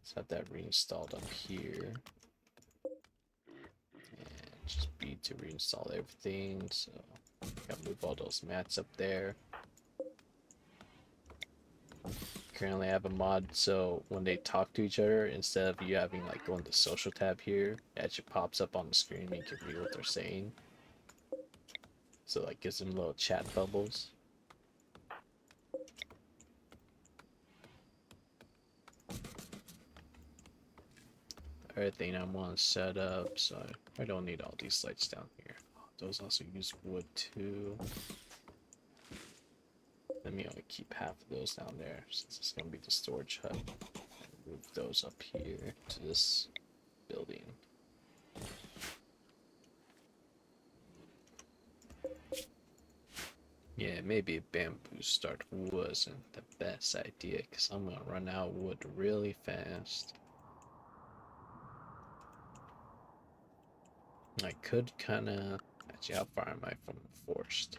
Let's have that reinstalled up here. And just B to reinstall everything. So gotta move all those mats up there. Currently I have a mod so when they talk to each other, instead of you having like going to social tab here, it actually pops up on the screen and you can read what they're saying. So like gives them little chat bubbles. Everything I want to set up, so I don't need all these lights down here. Those also use wood too. Let me only keep half of those down there since it's going to be the storage hub. Move those up here to this building. Yeah, maybe bamboo start wasn't the best idea because I'm going to run out of wood really fast. I could kind of... Actually, how far am I from the forest?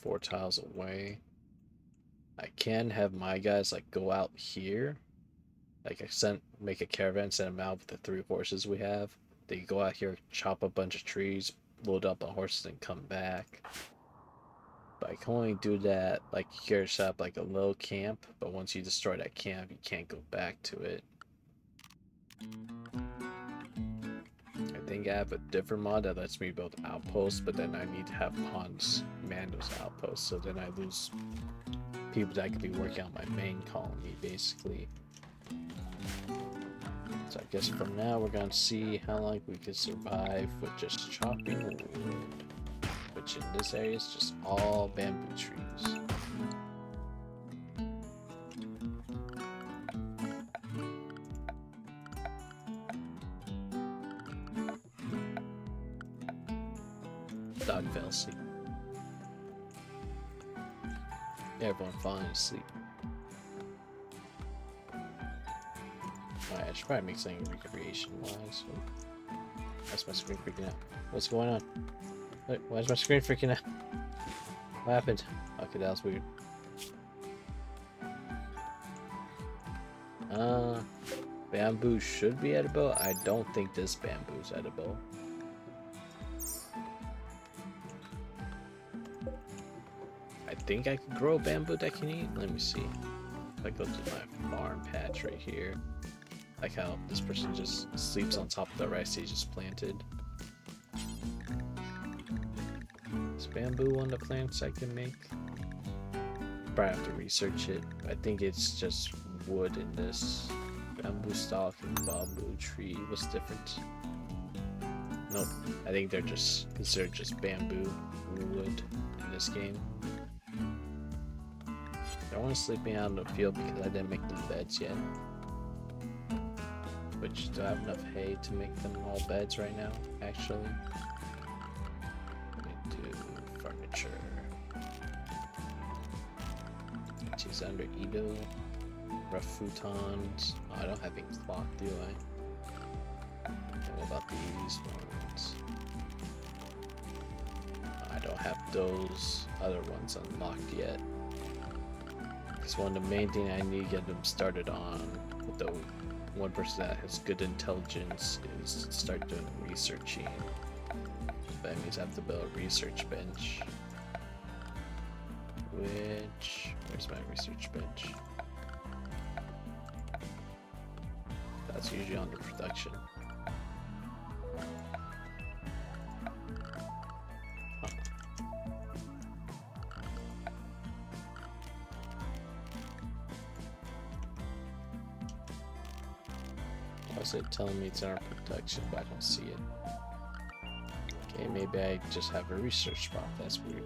4 tiles away. I can have my guys like go out here. Like make a caravan, send them out with the 3 horses we have. They go out here, chop a bunch of trees, load up on horses, and come back. But I can only do that like here, set up like a little camp. But once you destroy that camp, you can't go back to it. I think I have a different mod that lets me build outposts, but then I need to have pawns man those outposts, so then I lose people that could be working on my main colony, basically. So I guess for now we're gonna see how long we can survive with just chopping wood, which in this area is just all bamboo trees. Dog fell asleep. Everyone falling asleep. Alright, I should probably make something recreation wise. So. That's my screen freaking out. What's going on? Wait, why is my screen freaking out? What happened? Okay, that was weird. Bamboo should be edible. I don't think this bamboo is edible. I think I could grow bamboo that I can eat. Let me see. If I go to my farm patch right here. Like how this person just sleeps on top of the rice he just planted. Is bamboo one of the plants I can make? Probably have to research it. I think it's just wood in this. Bamboo stalk and bamboo tree. What's different? Nope. I think they're just considered just bamboo wood in this game. I want to sleep me out in the field because I didn't make the beds yet. Which, do I have enough hay to make them all beds right now, actually? Let me do furniture. Which is under Edo. Rough futons. Oh, I don't have any cloth, do I? And what about these ones? I don't have those other ones unlocked yet. Because one of the main things I need to get them started on with the one person that has good intelligence is to start doing researching. That means I have to build a research bench. Where's my research bench? That's usually under production. Huh. Why is it telling me it's under production, but I don't see it? Okay, maybe I just have a research spot. That's weird.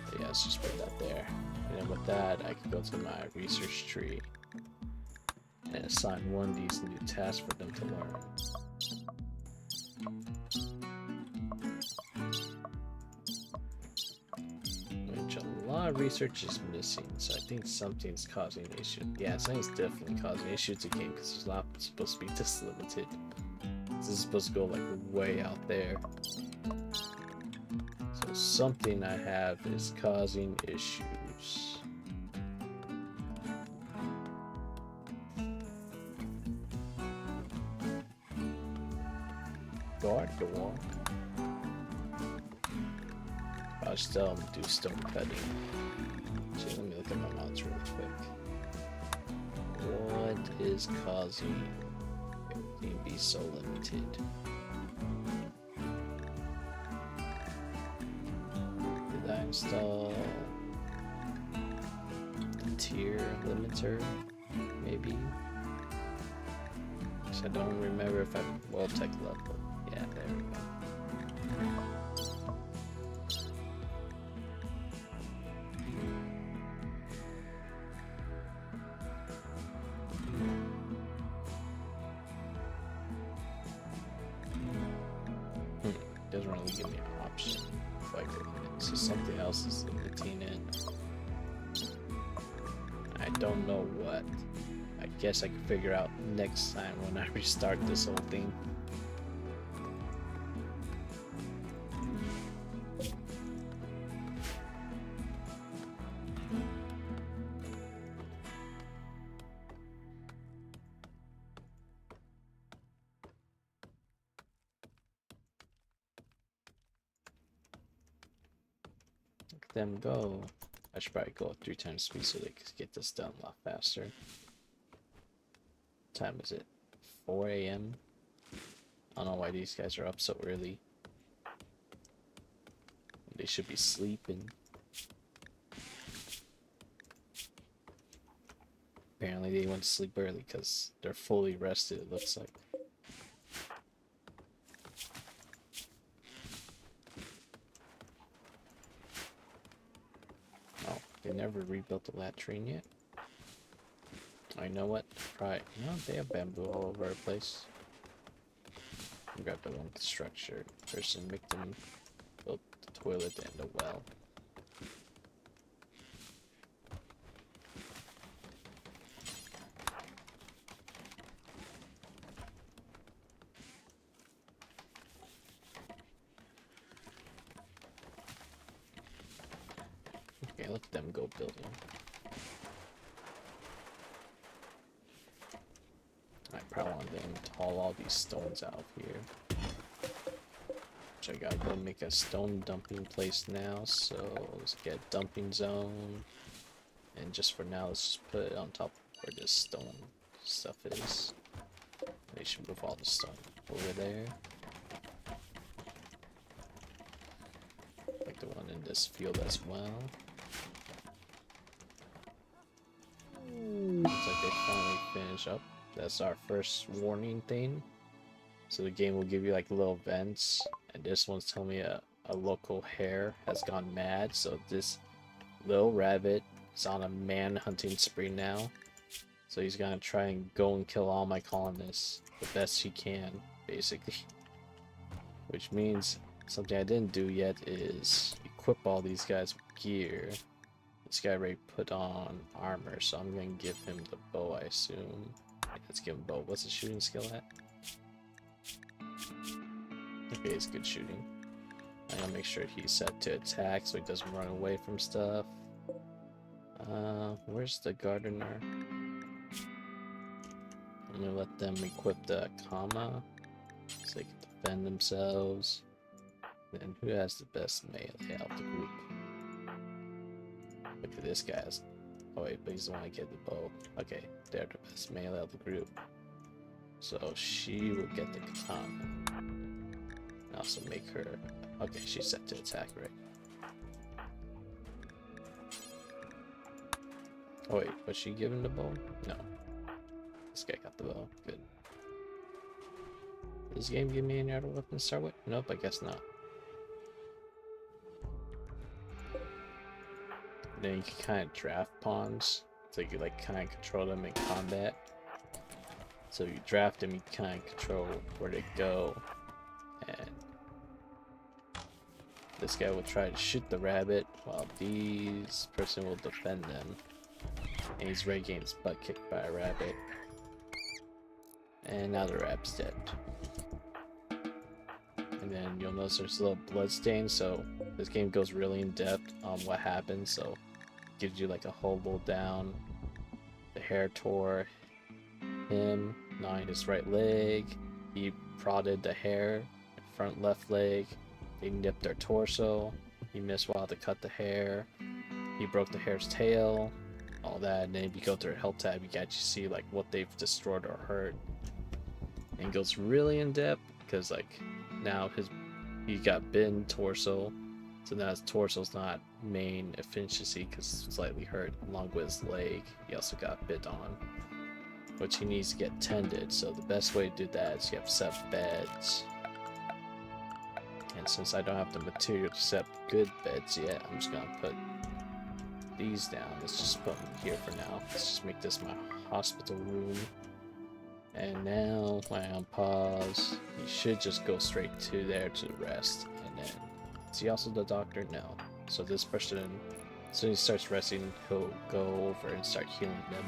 But yeah, let's just put that there. And then with that, I can go to my research tree and assign one of these new tasks for them to learn. Which a lot of research is missing, so I think something's causing issues. Yeah, something's definitely causing issues to the game because it's not supposed to be this limited. This is supposed to go like way out there. So something I have is causing issues. Go on. I'll just tell him to do stone cutting. So let me look at my mods real quick. What is causing everything to be so limited? Did I install the tier limiter? Maybe? Because I don't remember if I world tech level. Yeah, there we go. Doesn't really give me an option if I go in. So something else is limiting it. I don't know what. I guess I can figure out next time when I restart this whole thing. Look at them go. I should probably go at 3 times speed so they can get this done a lot faster. What time is it? 4 a.m. I don't know why these guys are up so early. They should be sleeping. Apparently they went to sleep early because they're fully rested, it looks like. Oh, they never rebuilt the latrine yet. I know what? Right. No, they have bamboo all over the place. Grab the one structure. Person make them build the toilet and the well. Okay, let them go building. I probably want them to haul all these stones out of here. So I gotta go make a stone dumping place now, so let's get a dumping zone. And just for now, let's just put it on top of where this stone stuff is. They should move all the stone over there. Like the one in this field as well. Looks like they finally finish up. That's our first warning thing. So the game will give you like little vents. And this one's telling me a local hare has gone mad. So this little rabbit is on a man-hunting spree now. So he's gonna try and go and kill all my colonists the best he can, basically. Which means something I didn't do yet is equip all these guys with gear. This guy already put on armor, so I'm gonna give him the bow, I assume. Let's give him bow. What's his shooting skill at? Okay, it's good shooting. I'm gonna make sure he's set to attack so he doesn't run away from stuff. Where's the gardener? I'm gonna let them equip the Kama so they can defend themselves. And who has the best melee out of the group? Look at this guy's. Oh wait, but he's the one I get the bow. Okay, they're the best melee of the group. So she will get the katana. And also make her. Okay, she's set to attack, right? Oh wait, was she given the bow? No. This guy got the bow. Good. Does this game give me any other weapon to start with? Nope, I guess not. Then you can kind of draft pawns, so you can like kind of control them in combat. So you draft them, you kind of control where they go. And this guy will try to shoot the rabbit, while this person will defend them. And he's ready getting his butt kicked by a rabbit. And now the rabbit's dead. And then you'll notice there's a little blood stain, so this game goes really in depth on what happened. So it gives you like a hobo down. The hare tore him, gnawing his right leg. He prodded the hare, front left leg. They nipped their torso. He missed while to cut the hare. He broke the hare's tail. All that, and then if you go to their health tab, you can actually see like what they've destroyed or hurt. And it goes really in depth because like now he got bitten torso, so now his torso's not main efficiency because it's slightly hurt, along with his leg. He also got bit on, which he needs to get tended. So the best way to do that is you have to set up beds. And since I don't have the material to set up good beds yet, I'm just gonna put these down. Let's just put them here for now. Let's just make this my hospital room. And now when I unpause, you should just go straight to there to rest. And then is he also the doctor? No. So this person, as soon as he starts resting, he'll go over and start healing them.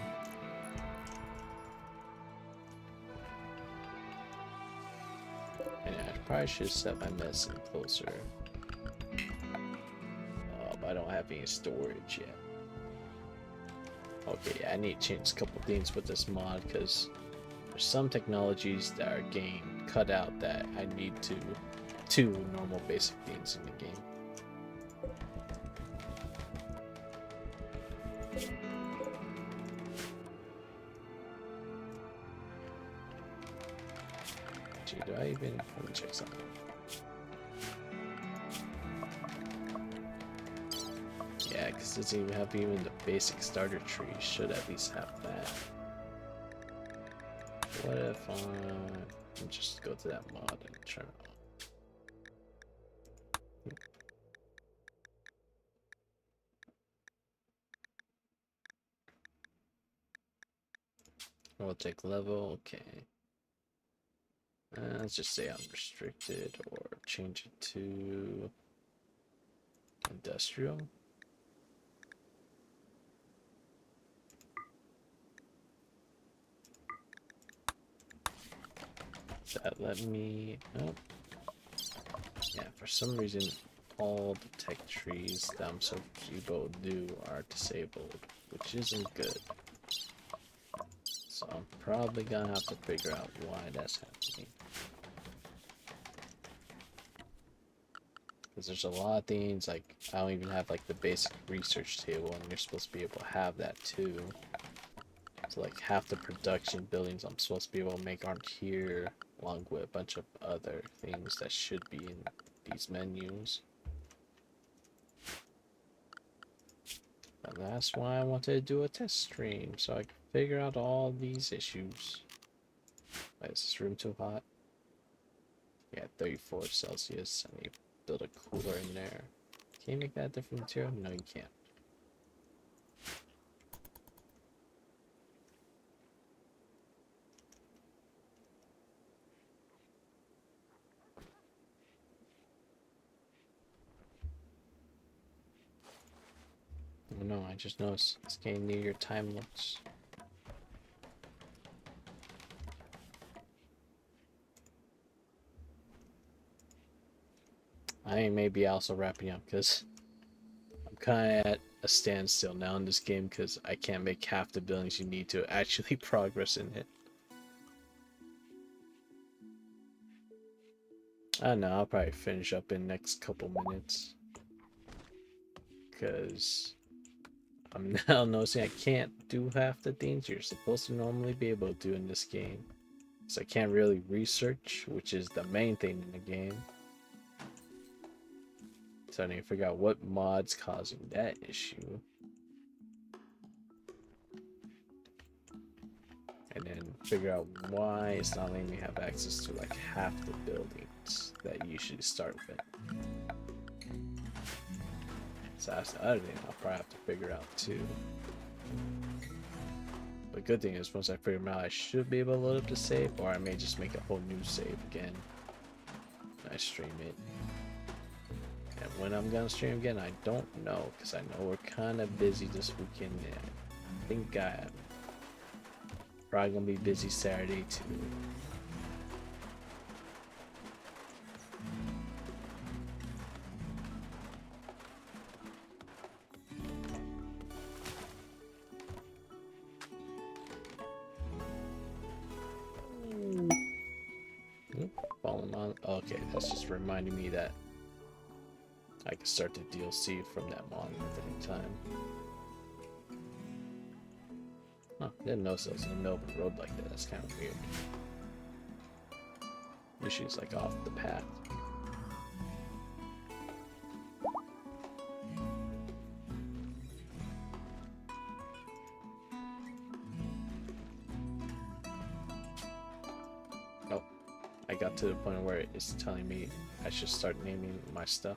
probably should set my medicine closer. But I don't have any storage yet. Okay, yeah, I need to change a couple things with this mod because there's some technologies that are getting cut out that I need to do normal basic things in the game. Gee, do I even... Let me check something. Yeah, because it doesn't even have even the basic starter tree. Should at least have that. What if I just go to that mod and turn it on? We'll take level, okay. Let's just say I'm restricted or change it to industrial. That let me, oh, yeah, for some reason all the tech trees that I'm supposed to do are disabled, which isn't good. So I'm probably gonna have to figure out why that's happening. Because there's a lot of things, like, I don't even have like the basic research table, and you're supposed to be able to have that too. So like half the production buildings I'm supposed to be able to make aren't here, along with a bunch of other things that should be in these menus. And that's why I wanted to do a test stream, so I can figure out all these issues. Wait, is this room too hot? Yeah, 34 Celsius. I need to build a cooler in there. Can you make that different material? No, you can't. Oh no, I just noticed it's getting near your time limits. I may be also wrapping up because I'm kind of at a standstill now in this game because I can't make half the buildings you need to actually progress in it. I don't know, I'll probably finish up in the next couple minutes because I'm now noticing I can't do half the things you're supposed to normally be able to do in this game. So I can't really research, which is the main thing in the game. So I need to figure out what mod's causing that issue. And then figure out why it's not letting me have access to like half the buildings that you usually start with. So that's the other thing I'll probably have to figure out too. But good thing is once I figure them out, I should be able to load up the save, or I may just make a whole new save again when I stream it. And when I'm gonna stream again, I don't know, because I know we're kind of busy this weekend. And I think I'm probably gonna be busy Saturday too. Falling on. Okay, that's just reminding me that I can start the DLC from that mod at any time. Huh, didn't notice it was in the middle of the road like that. That's kind of weird. Usually it's like off the path. Oh, I got to the point where it's telling me I should start naming my stuff.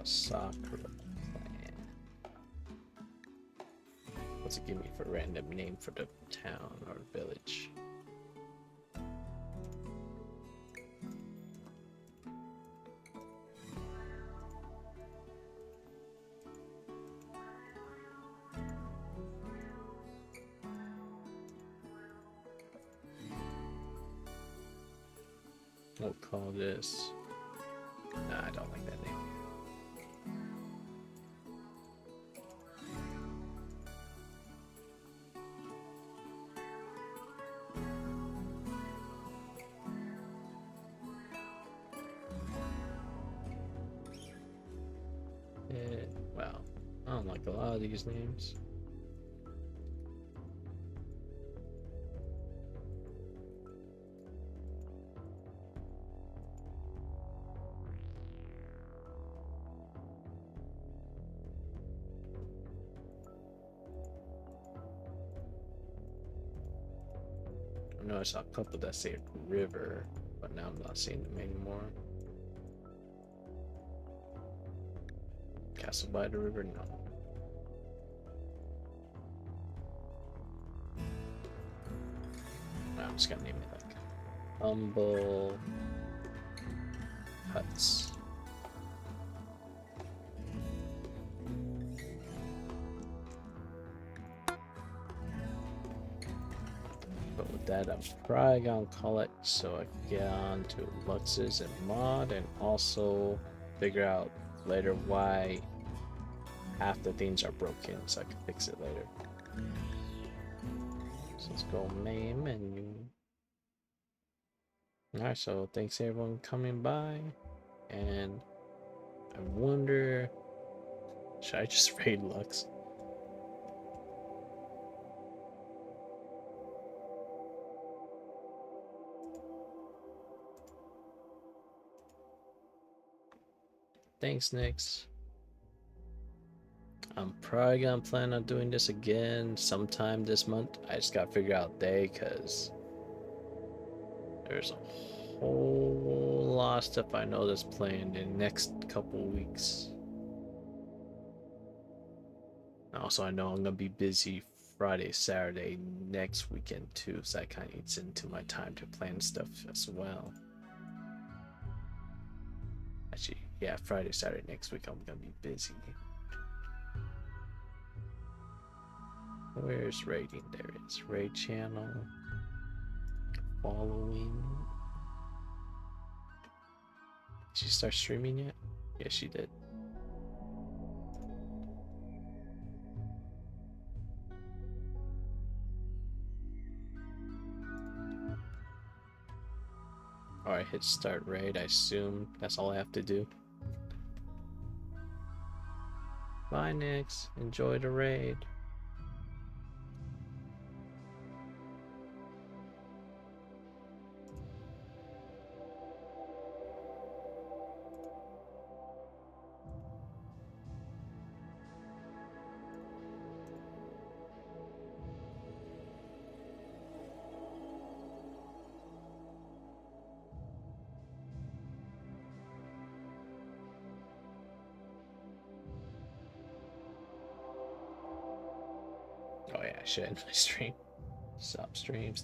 Sakura clan. What's it give me for a random name for the town or village? We'll call this. Nah, I don't like that name. Well, I don't like a lot of these names. I know I saw a couple that say river, but now I'm not seeing them anymore. Castle by the river, no. I'm just gonna name it like Humble Huts. But with that, I'm probably gonna call it so I can get on to Lux's and mod, and also figure out later why half the things are broken so I can fix it later. So let's go main menu. Alright, so thanks everyone coming by, and I wonder, should I just raid Lux? Thanks, Nix. I'm probably gonna plan on doing this again sometime this month. I just gotta figure out day, because there's a whole lot of stuff I know that's planned in the next couple weeks. Also, I know I'm gonna be busy Friday, Saturday next weekend too, so that kind of eats into my time to plan stuff as well. Actually, yeah, Friday, Saturday next week I'm gonna be busy. Where's raiding? There it is. Raid channel. Following. Did she start streaming yet? Yes, she did. Alright, hit start raid. I assume that's all I have to do. Bye, Nix. Enjoy the raid. Oh yeah, I should end my stream. Stop streams.